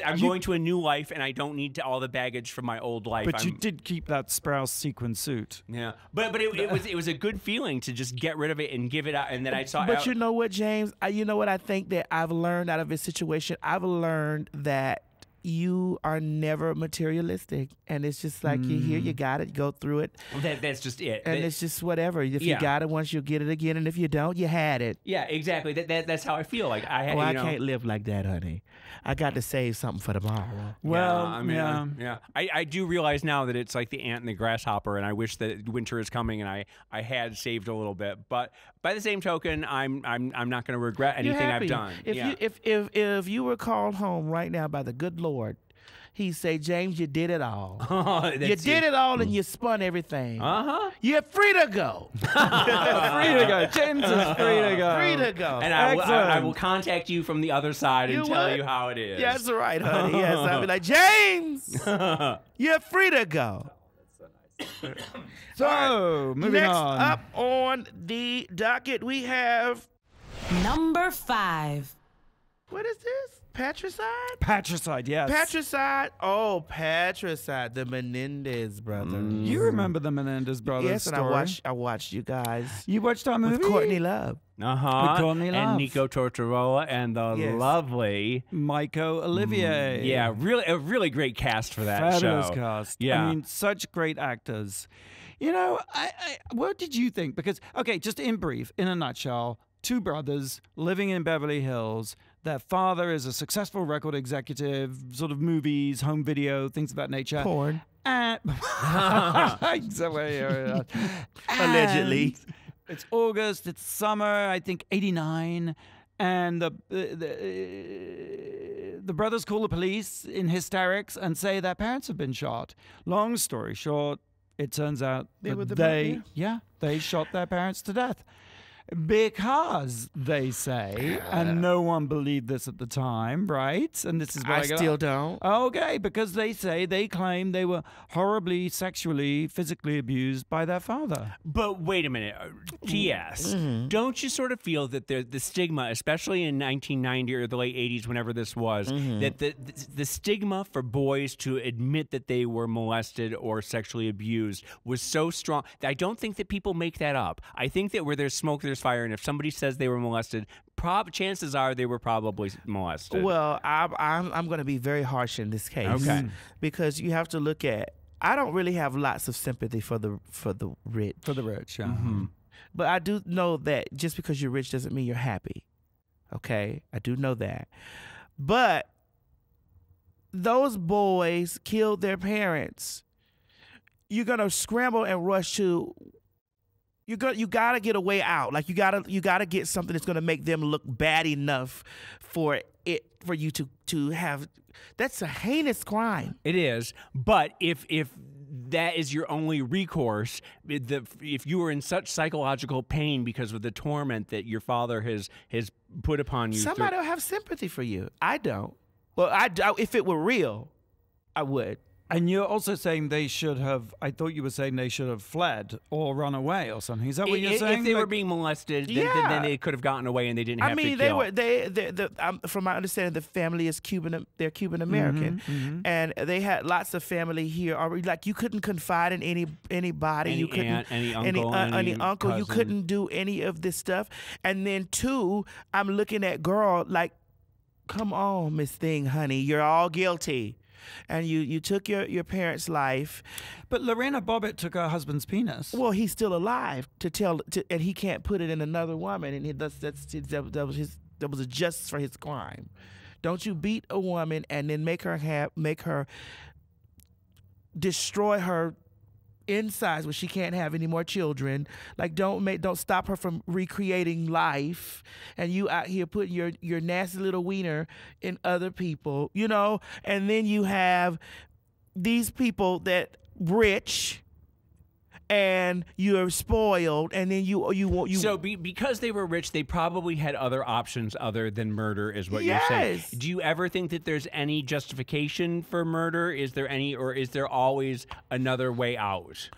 I'm going to a new life, and I don't need all the baggage from my old life. But you did keep that Sprouse sequin suit. Yeah, but it was a good feeling to just get rid of it and give it out. And then I saw. But you know what, James? What I think that I've learned out of this situation? I've learned that you are never materialistic, and it's just like you're here, you got it, go through it. That's just it. And it's just whatever. If you got it once, you'll get it again, and if you don't, you had it. Yeah, exactly. That's how I feel. Like I can't live like that, honey. I got to save something for tomorrow. Well, I do realize now that it's like the ant and the grasshopper, and I wish that winter is coming, and I had saved a little bit. But by the same token, I'm not going to regret anything I've done. If you were called home right now by the good Lord, He'd say, James, you did it all. You did it all and you spun everything. You're free to go. Free to go. James is free to go. Free to go. And I will contact you from the other side and tell you how it is. Yeah, that's right, honey. Yes, I'll be like, James, you're free to go. So, moving on. Next up on the docket, we have... Number 5. What is this? Patricide? Patricide, yes. Patricide. Oh, Patricide, the Menendez brothers. You remember the Menendez brothers Yes, story. and I watched you guys. You watched our movie? With Courtney Love. With Courtney Love. And Nico Tortorella and the lovely Michael Olivier. Yeah, a really great cast for that Fabulous show. cast. Yeah. I mean, such great actors. You know, what did you think? Because, okay, just in brief, in a nutshell, two brothers living in Beverly Hills. Their father is a successful record executive, sort of movies, home video, things of that nature. Porn. And Allegedly. It's August, it's summer, I think 89, and the brothers call the police in hysterics and say their parents have been shot. Long story short, it turns out they shot their parents to death. Because they say, and no one believed this at the time, right? And this is what I still don't. Okay, because they claim they were horribly sexually, physically abused by their father. But wait a minute, T.S. Don't you sort of feel that the stigma, especially in 1990 or the late 80s, whenever this was, that the stigma for boys to admit that they were molested or sexually abused was so strong that I don't think that people make that up. I think that where there's smoke, there's fire, and if somebody says they were molested, chances are they were probably molested. Well, I'm going to be very harsh in this case. Okay. Because you have to look at, I don't really have lots of sympathy for the rich. For the rich, yeah. But I do know that just because you're rich doesn't mean you're happy. Okay? I do know that. But those boys killed their parents. You're going to scramble and rush to... You gotta get a way out. Like you gotta get something that's gonna make them look bad enough for you to have. That's a heinous crime. It is, but if that is your only recourse, if you are in such psychological pain because of the torment that your father has put upon you, somebody will have sympathy for you. I don't. Well, if it were real, I would. And you're also saying they should have, I thought you were saying they should have fled or run away or something. Is that what you're saying? If they were being molested, then they could have gotten away and they didn't have to kill. From my understanding, the family is they're Cuban American. And they had lots of family here. Like you couldn't confide in anybody. Any you couldn't, aunt, any uncle, any uncle. You cousin. couldn't do any of this stuff. And then two, I'm looking at girl like, come on, Miss Thing, honey, you're all guilty. And you took your parents' life. But Lorena Bobbit took her husband's penis. Well, he's still alive and he can't put it in another woman, and that was a justice for his crime. Don't you beat a woman and then make her destroy her insides where she can't have any more children. Like don't stop her from recreating life, and you out here putting your nasty little wiener in other people, and then you have these people that rich and you're spoiled, and then you So because they were rich, they probably had other options other than murder, is what you're saying. Do you ever think that there's any justification for murder? Is there any, or is there always another way out?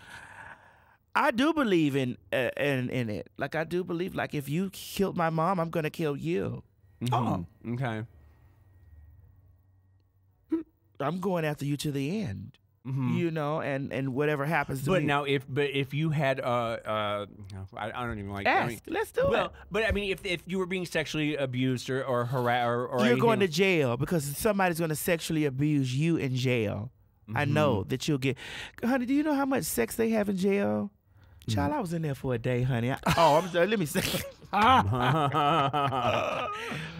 I do believe in it. Like I do believe, like if you killed my mom, I'm gonna kill you. Oh, okay. I'm going after you to the end. And whatever happens to me. Now, if you had I don't even like. Ask. Let's do it. But I mean, if you were being sexually abused or harassed or you're going to jail because somebody's going to sexually abuse you in jail. I know that you'll get. Honey, do you know how much sex they have in jail? Child, I was in there for a day, honey. I'm sorry. Let me say.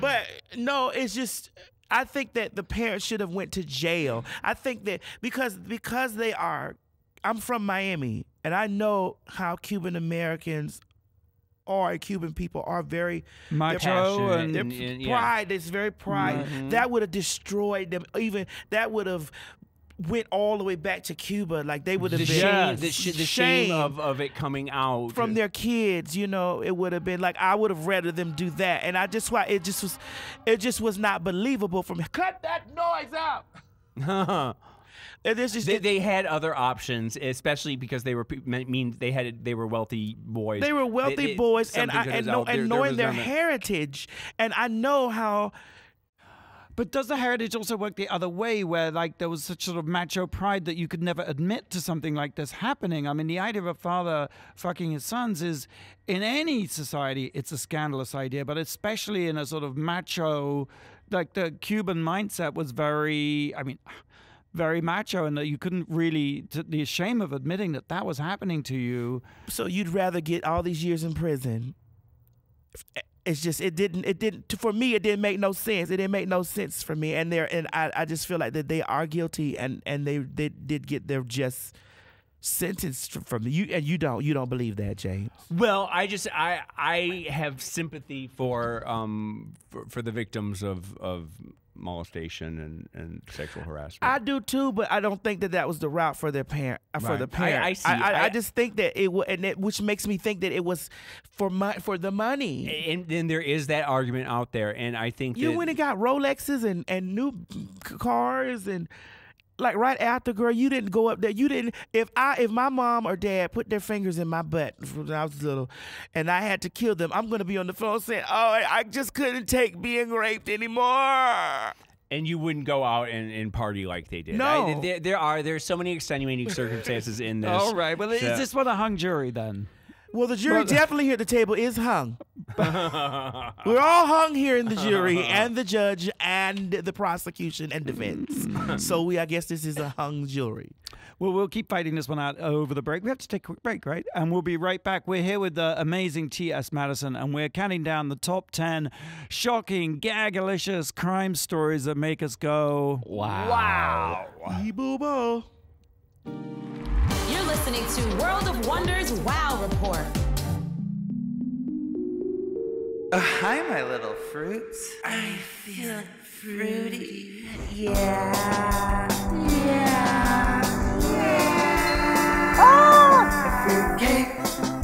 But no, it's just. I think that the parents should have went to jail. I think that because they are, I'm from Miami, and I know how Cuban Americans are, Cuban people are very macho and pride. It's very pride. That would have destroyed them. Even that would have went all the way back to Cuba. Like they would have been the shame of it coming out from their kids. It would have been like I would have rather them do that, and it just was not believable for me. Cut that noise out. They had other options, especially because they were they were wealthy boys. They were wealthy boys, and knowing their heritage, and I know how. But does the heritage also work the other way, where like there was such sort of macho pride that you could never admit to something like this happening? I mean, the idea of a father fucking his sons is, in any society, it's a scandalous idea, but especially in a sort of macho, like the Cuban mindset was very macho, and that you couldn't really, the shame of admitting that was happening to you. So you'd rather get all these years in prison it's just it didn't for me. It didn't make no sense. It didn't make no sense for me. And I just feel like that they are guilty, and they did get their just sentence from you. And you don't believe that, James? Well, I have sympathy for the victims of molestation and sexual harassment. I do too, but I don't think that was the route for their parent. For the parent, I see. I just think that which makes me think that it was for the money. And then there is that argument out there, and I think you went and got Rolexes and new cars and. Like right after, girl, you didn't go up there. You didn't. If my mom or dad put their fingers in my butt when I was little, and I had to kill them, I'm gonna be on the phone saying, "Oh, I just couldn't take being raped anymore." And you wouldn't go out and party like they did. No, there's so many extenuating circumstances in this. All right. Well, is this one a hung jury then? Well, the jury definitely here at the table is hung. We're all hung here in the jury, and the judge, and the prosecution and defense. So I guess this is a hung jury. Well, we'll keep fighting this one out over the break. We have to take a quick break, right? And we'll be right back. We're here with the amazing T.S. Madison, and we're counting down the top 10 shocking, gagalicious crime stories that make us go, wow. Boo-boo. You're listening to World of Wonders Wow Report. Hi, my little fruits. I feel fruity. Yeah. Fruitcake,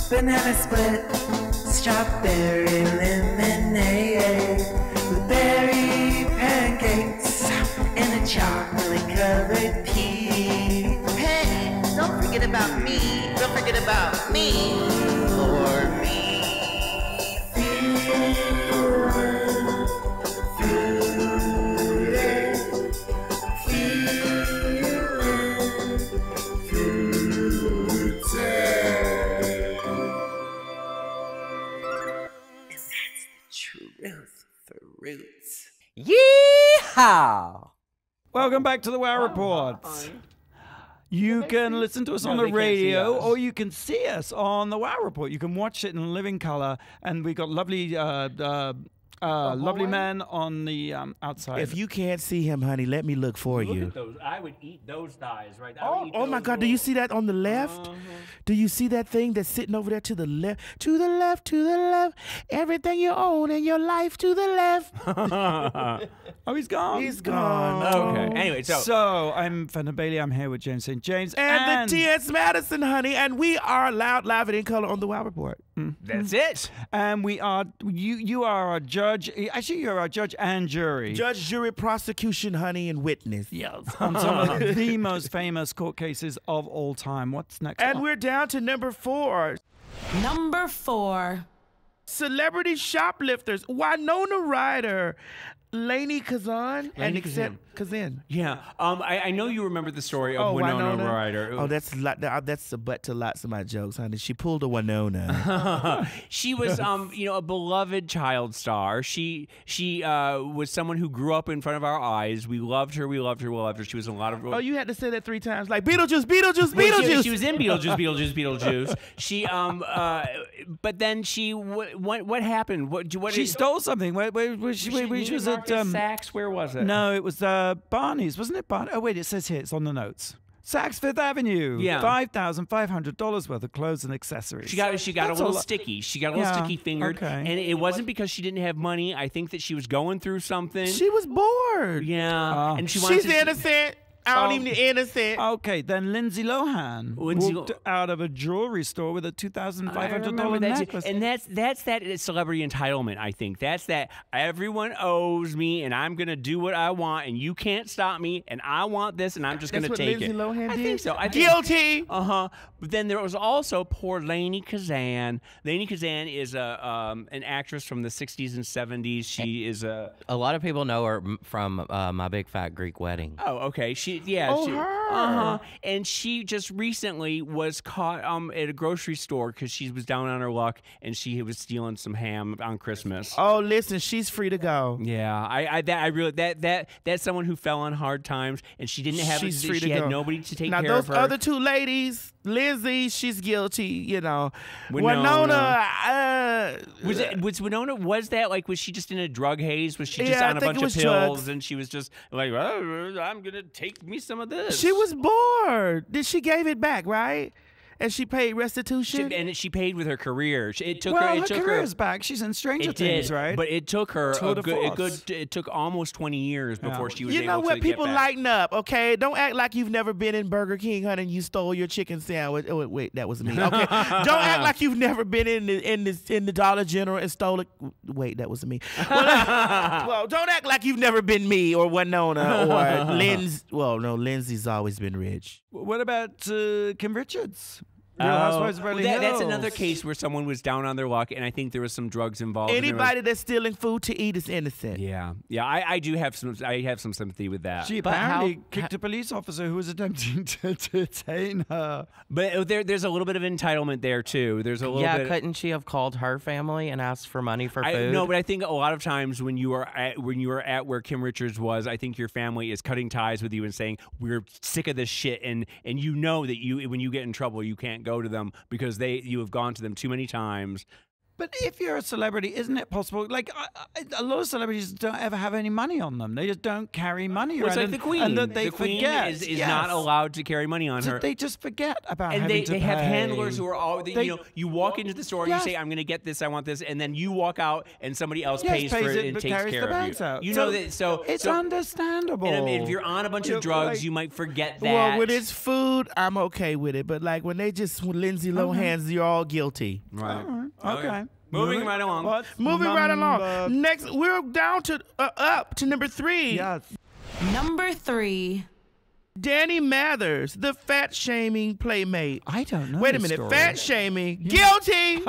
banana split, strawberry lemonade, blueberry pancakes, and a chocolate-covered pea. Hey, don't forget about me. Don't forget about me. For me. Roots. Yeehaw! Welcome back to the Wow Report. You can listen to us on the radio, or you can see us on the Wow Report. You can watch it in living color, and we got lovely men on the outside. If you can't see him, honey, let me look for you. Look at those. I would eat those thighs, right? Oh my God! Do you see that on the left? Do you see that thing that's sitting over there to the left? To the left, to the left. Everything you own in your life to the left. Oh, he's gone. He's gone. Okay. Anyway, so I'm Fender Bailey. I'm here with James St. James and the T.S. Madison, honey, and we are loud, live, and in color on the Wow Report. That's it. And we are you are our judge. Actually, you're our judge and jury. Judge, jury, prosecution, honey, and witness. Yes. On some of the most famous court cases of all time. What's next? And we're down to number 4. Number 4. Celebrity shoplifters. Winona Ryder. Lainey Kazan and Kazan. Yeah. I know you remember the story of Winona Ryder. Oh, that's the butt to lots of my jokes, honey. She pulled a Winona. She was, a beloved child star. She was someone who grew up in front of our eyes. We loved her. We loved her. We loved her. She was in a lot of. Oh, you had to say that 3 times, like Beetlejuice, Beetlejuice, Beetlejuice. She was in Beetlejuice. She, but then she. What happened? What? She stole something. Where she was at Saks. Where was it? No, it was Barney's, wasn't it? Oh wait, it says here. It's on the notes. Saks Fifth Avenue. Yeah. $5,500 worth of clothes and accessories. She got a little sticky. She got a little sticky fingered. Okay. And it wasn't because she didn't have money. I think that she was going through something. She was bored. Yeah. And she's innocent. I don't even innocent. Okay, then Lindsay Lohan walked out of a jewelry store with a $2,500 necklace. And that's that celebrity entitlement, I think. That's that everyone owes me, and I'm going to do what I want, and you can't stop me, and I want this, and I'm just going to take Lindsay it. Lohan I did? think so. Guilty. But then there was also poor Lainey Kazan. Lainey Kazan is an actress from the 60s and 70s. She is a lot of people know her from My Big Fat Greek Wedding. Oh, okay. Her. And she just recently was caught at a grocery store because she was down on her luck and she was stealing some ham on Christmas. Oh, listen, she's free to go. Yeah, I really that's someone who fell on hard times and she didn't have. She's free to she had go. nobody to take now, care of her. Now those other two ladies, Lindsay, she's guilty. You know, Winona. Was that like? Was she just in a drug haze? Was she just on a bunch of pills drugs. and she was just like, oh, I'm gonna take me some of this? She was bored. She gave it back, right? And she paid restitution. She paid with her career. It took Well, her. her career's back. She's in Stranger Things, right? But it took her Tour a de good. force. It took almost 20 years before she was You able know to what? get People back. lighten up, okay? Don't act like you've never been in Burger King, honey, and you stole your chicken sandwich. Oh, wait, that was me. Okay, don't act like you've never been in the Dollar General and stole it. Wait, that was me. Well, don't act like you've never been me or Winona or Lindsay. Well, no, Lindsay's always been rich. What about Kim Richards? Real Housewives of Beverly that's Hills. another case where someone was down on their luck, and I think there was some drugs involved. Anybody that's stealing food to eat is innocent. Yeah, I do have some. I have some sympathy with that. She apparently kicked a police officer who was attempting to detain her. But there's a little bit of entitlement there too. There's a little bit. Yeah, couldn't she have called her family and asked for money for food? No, but I think a lot of times when you are at where Kim Richards was, I think your family is cutting ties with you and saying we're sick of this shit, and you know that when you get in trouble, you can't go to them because you have gone to them too many times. But if you're a celebrity, isn't it possible? Like, a lot of celebrities don't ever have any money on them. They just don't carry money Well, it's around. like the Queen. And that they the Queen forget. is not allowed to carry money on her. They just forget about and having to they pay. have handlers who are all, you walk into the store and you say, I'm going to get this, I want this, and then you walk out and somebody else pays for it and but takes carries care the of bags you. out. You know that, so it's understandable. And I mean, if you're on a bunch of drugs, you might forget that. Well, when it's food, I'm okay with it. But like when they just Lindsay Lohan's, you're all guilty. Right. Okay. Moving right along. Moving right along. Next, we're down to up to number 3. Yes. Number 3. Danny Mathers, the fat shaming playmate. I don't know. Wait a this minute, story. fat shaming, guilty.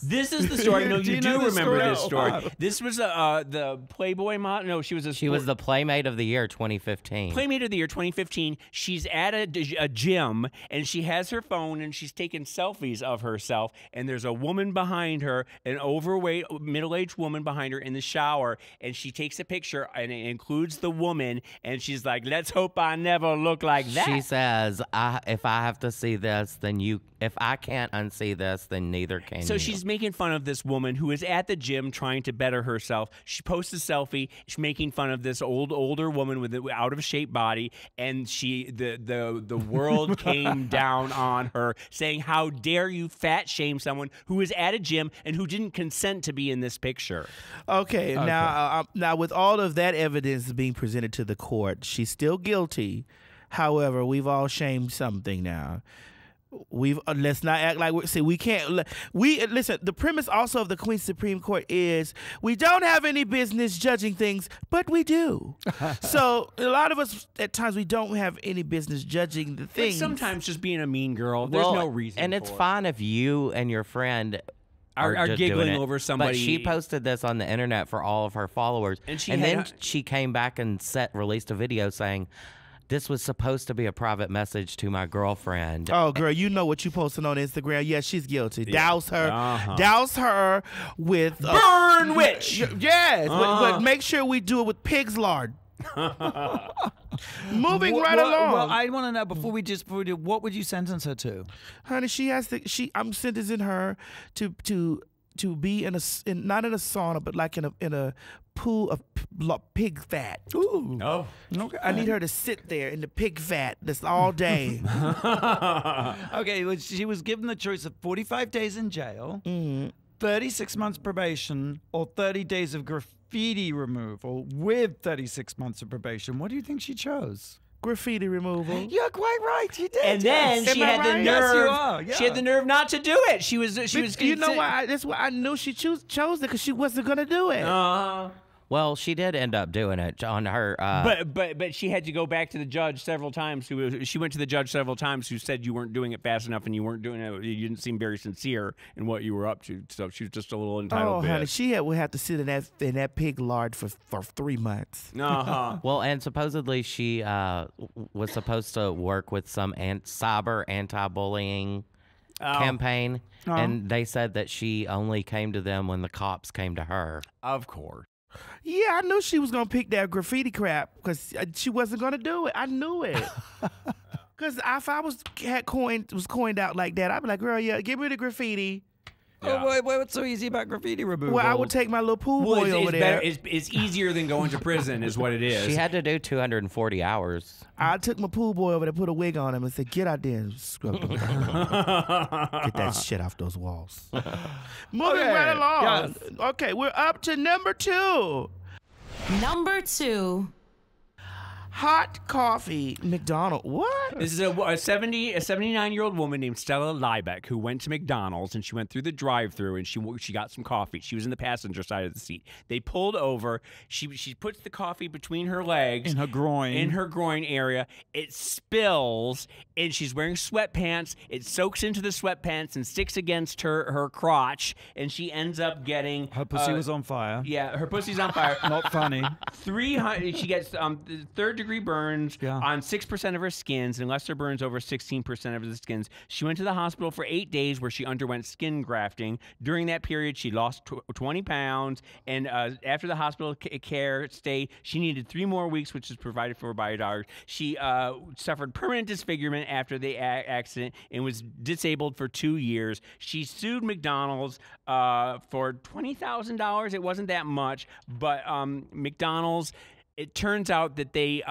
This is the story. No, Do you you do know this remember story? this story. Oh. This was the Playboy model. No, she was the Playmate of the Year 2015. Playmate of the Year 2015. She's at a gym and she has her phone and she's taking selfies of herself. And there's a woman behind her, an overweight middle-aged woman behind her in the shower. And she takes a picture and it includes the woman. And she's like, "Let's hope I never look like that." She says, if I have to see this, then you. If I can't unsee this, then neither can you. So she's making fun of this woman who is at the gym trying to better herself. She posts a selfie. She's making fun of this older woman with an out of shape body, and the world came down on her, saying, "How dare you fat shame someone who is at a gym and who didn't consent to be in this picture?" Okay. Now with all of that evidence being presented to the court, she's still guilty. However, we've all shamed something now. Let's not act like we can't. Listen. The premise also of the Queen's Supreme Court is we don't have any business judging things, but we do. So a lot of us at times we don't have any business judging the things. But sometimes just being a mean girl, there's no reason. And it's for it. fine if you and your friend are just giggling doing it. over somebody. But she posted this on the internet for all of her followers, and then she came back and released a video saying, "This was supposed to be a private message to my girlfriend." Oh, girl, you know what you posted on Instagram. Yeah, she's guilty. Yeah. Douse her with burn witch. Yes, but make sure we do it with pig's lard. Moving right along. Well, I want to know before we do, what would you sentence her to? Honey, I'm sentencing her to be not in a sauna, but like in a pool of pig fat. Ooh. Oh. Okay. I need her to sit there in the pig fat this all day. Okay, well, she was given the choice of 45 days in jail, 36 months probation, or 30 days of graffiti removal with 36 months of probation. What do you think she chose? Graffiti removal. You're quite right. You did. And then Yes. she Am I had the right? nerve. Yes, you are. Yeah. She had the nerve not to do it. She was. You know why? That's why I knew she chose it, because she wasn't gonna do it. Well, she did end up doing it on her. But she had to go back to the judge several times. She went to the judge several times who said you weren't doing it fast enough and you weren't doing it. You didn't seem very sincere in what you were up to. So she was just a little entitled. Oh, honey, would have to sit in that pig lard for 3 months. Well, and supposedly she was supposed to work with some cyber anti-bullying campaign, and they said that she only came to them when the cops came to her. Of course. Yeah, I knew she was gonna pick that graffiti crap because she wasn't gonna do it. I knew it. Because if I was coined out like that, I'd be like, girl, yeah, give me the graffiti. Yeah. Oh, what's so easy about graffiti removal? Well, I would take my little pool boy over there. It's easier than going to prison, is what it is. She had to do 240 hours. I took my pool boy over there, put a wig on him, and said, "Get out there and scrub them. Get that shit off those walls." Moving right along. Yes. Okay, we're up to number 2. Number 2. Hot coffee, McDonald. What? This is a 79-year-old woman named Stella Liebeck who went to McDonald's and she went through the drive-thru and she got some coffee. She was in the passenger side of the seat. They pulled over. She puts the coffee between her legs. In her groin area. It spills and she's wearing sweatpants. It soaks into the sweatpants and sticks against her crotch and she ends up getting... Her pussy was on fire. Yeah, her pussy's on fire. Not funny. 300. She gets third-degree burns on 6% of her skins and lesser burns over 16% of the skins. She went to the hospital for 8 days where she underwent skin grafting. During that period, she lost 20 pounds, and after the hospital care stay, she needed 3 more weeks, which is provided for by a doctor. She suffered permanent disfigurement after the accident and was disabled for 2 years. She sued McDonald's for $20,000. It wasn't that much, but McDonald's... It turns out that they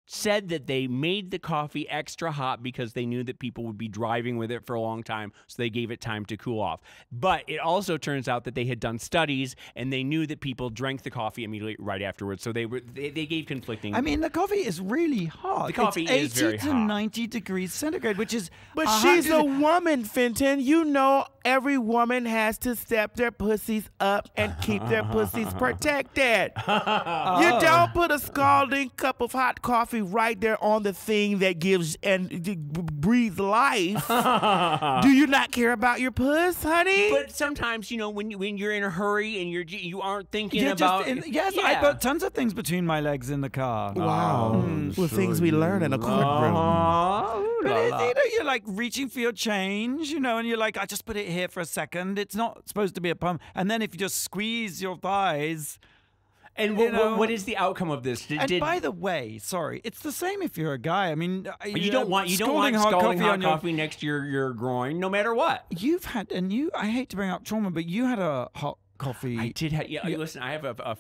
said that they made the coffee extra hot because they knew that people would be driving with it for a long time, so they gave it time to cool off. But it also turns out that they had done studies, and they knew that people drank the coffee immediately right afterwards, so they gave conflicting... I mean, the coffee is really hot. The coffee is very hot. It's 80 to 90 degrees centigrade, which is... But she's a woman, Fenton. You know every woman has to step their pussies up and keep their pussies protected. You don't put a scalding cup of hot coffee right there on the thing that gives and breathes life. Do you not care about your puss, honey? But sometimes, when you're in a hurry and you aren't thinking about... I put tons of things between my legs in the car. Wow. Things we learn in a courtroom. But you're like reaching for your change, and you're like, I just put it here for a second. It's not supposed to be a pump. And then if you just squeeze your thighs... And what is the outcome of this? By the way, sorry, it's the same if you're a guy. I mean, you don't want scalding hot coffee next to your groin, no matter what. You've had, I hate to bring up trauma, but you had a hot coffee. I did have. Listen, I have a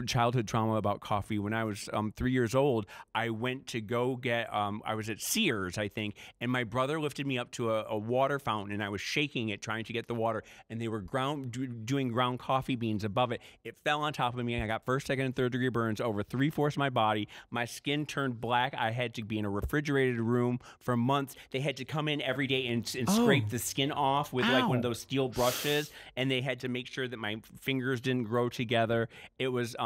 childhood trauma about coffee. When I was 3 years old, I went to go get. I was at Sears, I think, and my brother lifted me up to a water fountain, and I was shaking it, trying to get the water, and they were doing ground coffee beans above it. It fell on top of me, and I got first, second, and third degree burns over 3/4 of my body. My skin turned black. I had to be in a refrigerated room for months. They had to come in every day and scrape the skin off with like one of those steel brushes. And they had to make sure that my fingers didn't grow together. It was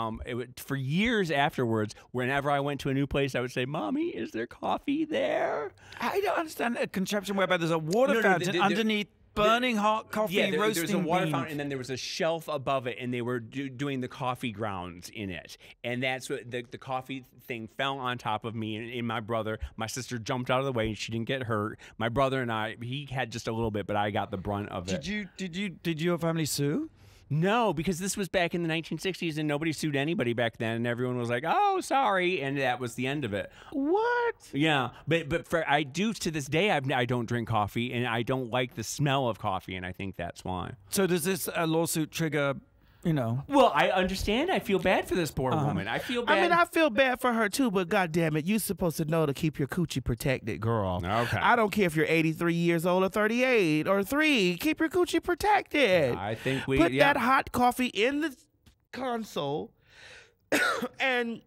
for years afterwards, whenever I went to a new place, I would say, "Mommy, is there coffee there?" I don't understand a contraption whereby there's a water fountain underneath burning hot coffee, roasting there's a water beans. fountain, and then there was a shelf above it, and they were doing the coffee grounds in it. And that's what the coffee thing fell on top of me and my brother. My sister jumped out of the way, and she didn't get hurt. My brother and I, he had just a little bit, but I got the brunt of it. Did your family sue? No, because this was back in the 1960s, and nobody sued anybody back then, and everyone was like, "Oh, sorry," and that was the end of it. What? Yeah, but I do to this day. I don't drink coffee, and I don't like the smell of coffee, and I think that's why. So does this lawsuit trigger? Well, I understand. I feel bad for this poor woman. I feel bad. I mean, I feel bad for her too, but goddamn it, you're supposed to know to keep your coochie protected, girl. Okay. I don't care if you're 83 years old or 38 or 3. Keep your coochie protected. I think put that hot coffee in the console and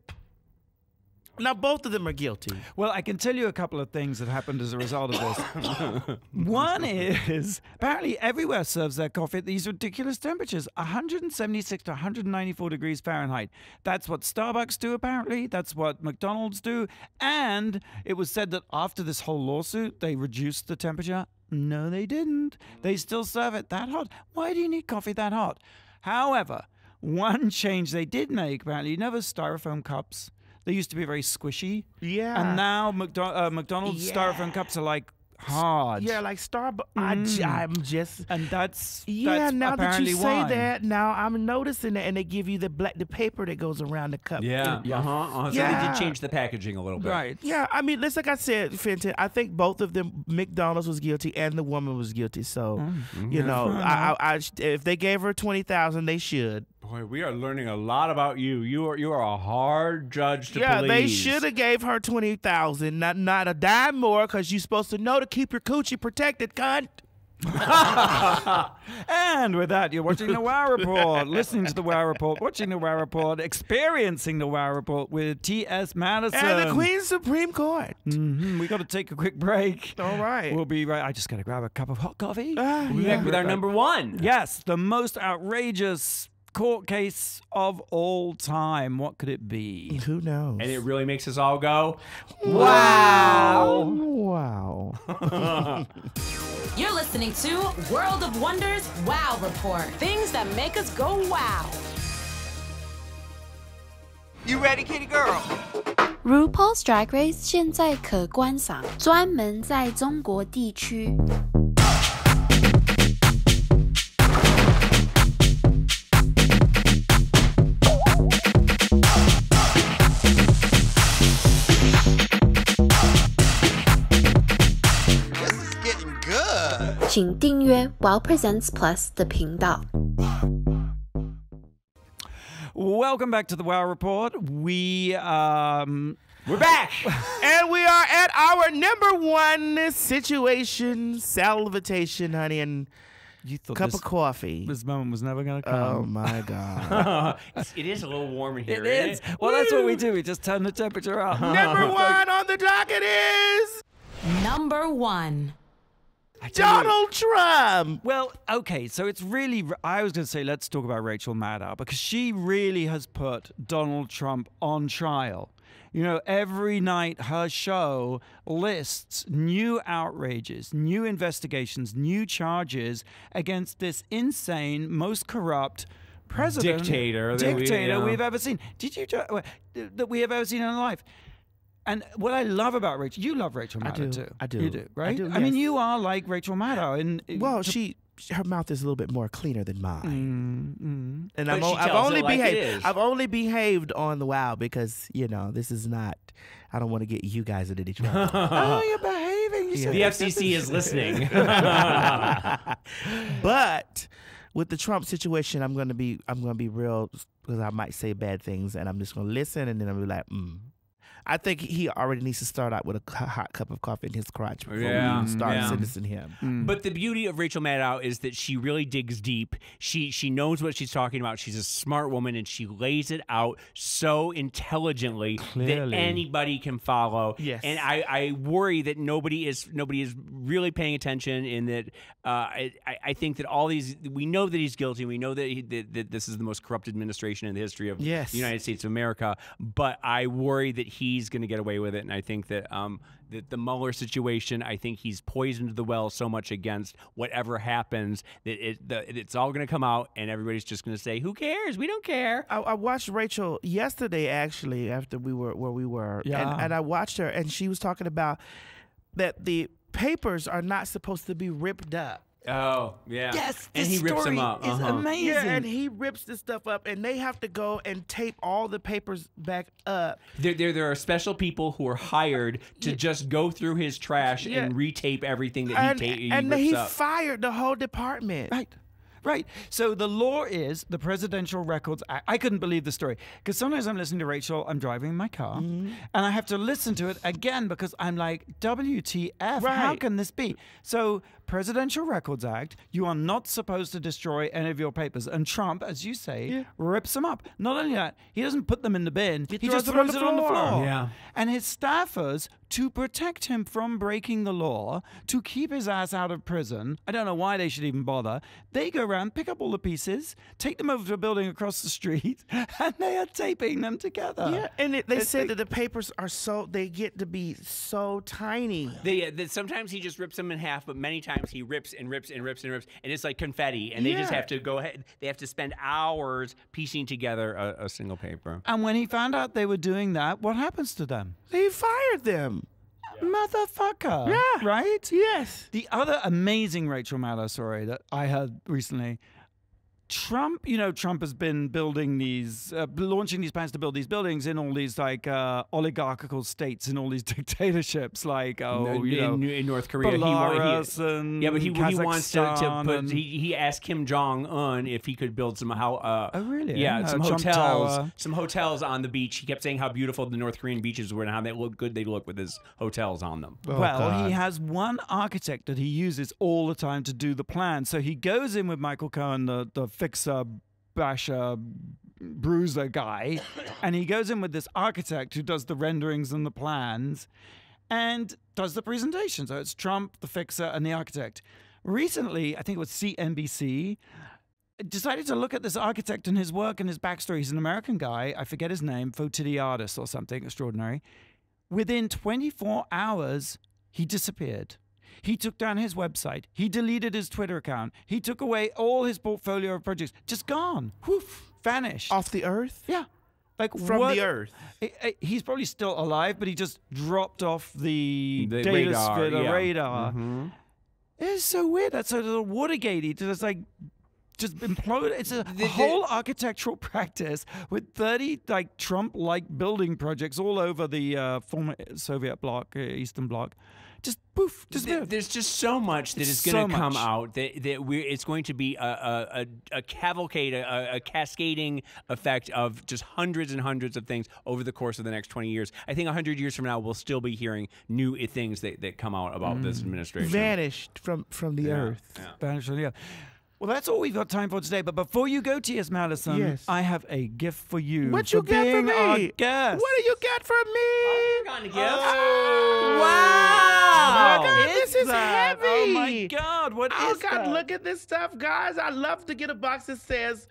Now, both of them are guilty. Well, I can tell you a couple of things that happened as a result of this. One is apparently everywhere serves their coffee at these ridiculous temperatures, 176 to 194 degrees Fahrenheit. That's what Starbucks do, apparently. That's what McDonald's do. And it was said that after this whole lawsuit, they reduced the temperature. No, they didn't. They still serve it that hot. Why do you need coffee that hot? However, one change they did make, apparently, you know those styrofoam cups? They used to be very squishy. Yeah. And now McDonald's styrofoam cups are like hard. Yeah, like Starbucks. I'm just. And that's now that you say why. that, now I'm noticing that, and they give you the paper that goes around the cup. Yeah. So they did change the packaging a little bit. Right. Yeah, I mean, like I said, Fenton, I think both of them, McDonald's was guilty and the woman was guilty. So, you know, if they gave her $20,000, they should. Boy, we are learning a lot about you. You are a hard judge to Yeah, please. they should have gave her $20,000, not a dime more, because you're supposed to know to keep your coochie protected, cunt. And with that, you're watching the Wow Report, listening to the Wow Report, watching the Wow Report, experiencing the Wow Report with T.S. Madison. And the Queen's Supreme Court. We got to take a quick break. All right. We'll be right. I just got to grab a cup of hot coffee. We'll be back with our number one. Yes, the most outrageous court case of all time. What could it be? Who knows? And it really makes us all go, Wow. You're listening to World of Wonders Wow Report. Things that make us go wow. You ready, kitty girl? RuPaul's Drag Race 现在可观赏，专门在中国地区。请订阅 Wow Presents Plus 的频道。Welcome back to the Wow Report. We're back! And we are at our number one situation, salivatation, honey, and you thought cup of coffee. This moment was never going to come. Oh, my God. It is a little warm in here. It is. Well, that's what we do. We just turn the temperature up. Number one on the docket is... Number one. Donald Trump. Well, okay, so it's really, I was going to say, let's talk about Rachel Maddow, because she really has put Donald Trump on trial. You know, every night her show lists new outrages, new investigations, new charges against this insane, most corrupt president. Dictator we've ever seen. That we have ever seen in our life. And what I love about Rachel, you love Rachel Maddow too. I do. You do, right? I do, I mean, yes. you are like Rachel Maddow. Well, her mouth is a little bit more cleaner than mine. And But I've only behaved on the Wow because, you know, this is not, I don't want to get you guys into any trouble. Oh, you're behaving. The FCC is listening. But with the Trump situation, I'm gonna be real, because I might say bad things, and I'm just gonna listen, and then I'll be like, I think he already needs to start out with a hot cup of coffee in his crotch before we even start sentencing him. But the beauty of Rachel Maddow is that she really digs deep. She knows what she's talking about. She's a smart woman, and she lays it out so intelligently that anybody can follow. Yes. And I worry that nobody is really paying attention, and that I think that all these, we know that he's guilty. We know that that this is the most corrupt administration in the history of the United States of America. But I worry that he's going to get away with it, and I think that the Mueller situation, I think he's poisoned the well so much against whatever happens that it's all going to come out, and everybody's just going to say, "Who cares? We don't care." I watched Rachel yesterday, actually, after we were where we were, and I watched her, and she was talking about that the papers are not supposed to be ripped up. Oh, yeah. Yes, and he rips them up. Is amazing. Yeah, and he rips this stuff up, and they have to go and tape all the papers back up. There are special people who are hired to just go through his trash and retape everything that he rips he up. fired the whole department. Right. So the law is the Presidential Records Act. I couldn't believe the story, because sometimes I'm listening to Rachel, I'm driving my car, and I have to listen to it again because I'm like, WTF, how can this be? So Presidential Records Act. You are not supposed to destroy any of your papers. And Trump, as you say, rips them up. Not only that, he doesn't put them in the bin. He just throws it on the floor. Yeah. And his staffers, to protect him from breaking the law, to keep his ass out of prison, I don't know why they should even bother, they go around, pick up all the pieces, take them over to a building across the street, and they are taping them together. Yeah, and they said that the papers are they get to be so tiny. Sometimes he just rips them in half, but many times he rips and rips and rips and rips, and it's like confetti, and they just have to go ahead. They have to spend hours piecing together a single paper. And when he found out they were doing that, what happens to them? They fired them. Motherfucker. Yeah. Right? Yes. The other amazing Rachel Maddow story that I heard recently, Trump has been building these, launching these plans to build these buildings in all these oligarchical states, in all these dictatorships, like in North Korea, Belarus and he wants to put. and He asked Kim Jong Un if he could build some oh really? Yeah, some Trump hotels, Tower. some hotels on the beach. He kept saying how beautiful the North Korean beaches were and how good they look with his hotels on them. Well, God. he has one architect that he uses all the time to do the plan. So he goes in with Michael Cohen, the fixer, basher, bruiser guy, and he goes in with this architect who does the renderings and the plans and does the presentation. So it's Trump, the fixer, and the architect. Recently, I think it was CNBC, decided to look at this architect and his work and his backstory. He's an American guy. I forget his name, Photidiotis or something extraordinary. Within 24 hours, he disappeared. He took down his website. He deleted his Twitter account. He took away all his portfolio of projects. Just gone. Woof. Vanished. Off the earth? Yeah. Like From the earth. He's probably still alive, but he just dropped off the data radar, sphere, the yeah. radar. Mm-hmm. It's so weird. That's sort of Watergate-y. Just like just implode. It's a whole architectural practice with 30 like Trump-like building projects all over the former Soviet bloc, Eastern Bloc. Just poof, disappeared. There's just so much that is going to come out that it's going to be a cavalcade, a cascading effect of just hundreds and hundreds of things over the course of the next 20 years. I think 100 years from now, we'll still be hearing new things that come out about this administration. Vanished from the earth. Yeah. Vanished from the earth. Well, that's all we've got time for today. But before you go, T.S. Madison, yes. I have a gift for you. What you got for being me? Our guest. What do you got for me? Oh, got a gift. Oh, Wow! my God, this is heavy. Oh my God! What is Oh God, that? look at this stuff, guys. I love to get a box that says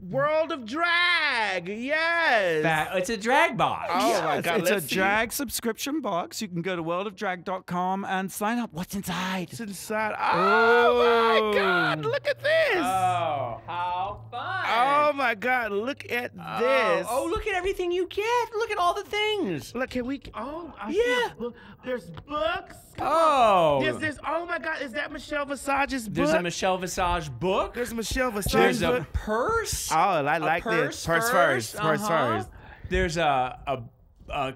World of Drag. Yes. It's a drag box. Oh my God, It's let's a see. drag subscription box. You can go to worldofdrag.com and sign up. What's inside? It's inside. Oh my God, look at this. Oh, how fun! Oh my God, look at this. Oh, look at everything you get. Look at all the things. Look, can we? Oh, I see Yeah. a book. There's books. Oh. There's. Oh my God, is that Michelle Visage's book? There's a Michelle Visage book. There's Michelle Visage's There's a book. purse. Oh, I like this. Purse first. Purse first. There's a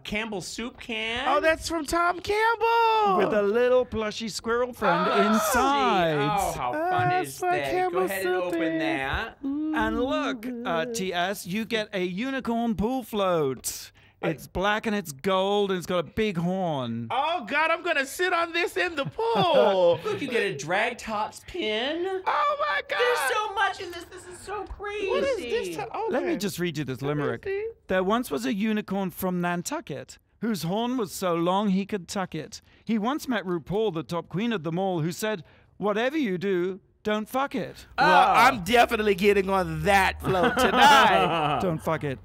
Campbell's soup can. Oh, that's from Tom Campbell. With a little plushy squirrel friend inside. Oh, how fun is for that? Go Campbell ahead and open soup. that. And look, T.S., you get a unicorn pool float. It's black and it's gold and it's got a big horn. Oh God, I'm gonna sit on this in the pool. Look, you get a drag tots pin. Oh my God. There's so much in this. This is so crazy. What is this? Let me just read you this limerick. see. There once was a unicorn from Nantucket, whose horn was so long he could tuck it. He once met RuPaul, the top queen of them all, who said, "Whatever you do, don't fuck it." Well, I'm definitely getting on that float tonight. Don't fuck it.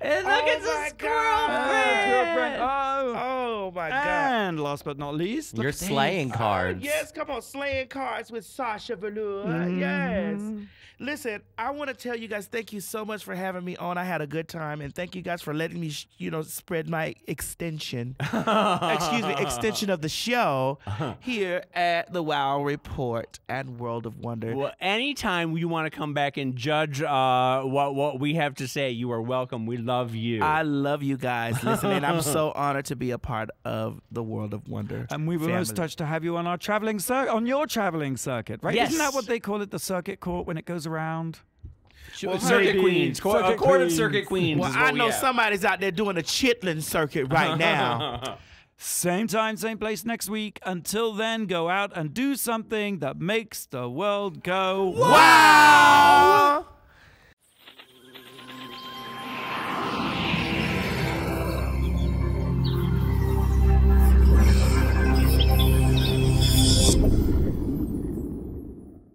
And look, it's a squirrel friend. Oh, Oh my God. and last but not least, Your slaying cards. Yes, come on, slaying cards with Sasha Velour. Yes. Listen, I want to tell you guys, thank you so much for having me on. I had a good time, and thank you guys for letting me, spread my extension. Extension of the show here at the Wow Report and World of Wonder. Well, anytime you want to come back and judge what we have to say, you are welcome. We love you. I love you guys. Listen, and I'm so honored to be a part of the World of Wonder. and we were most family. touched to have you on our traveling on your traveling circuit, right? Yes. Isn't that what they call it, the circuit court, when it goes around? Circuit maybe. Queens. A Circuit court of Queens. Circuit Queens. Well, is what I we know have. somebody's out there doing a chitlin circuit right now. Same time, same place next week. Until then, go out and do something that makes the world go wow!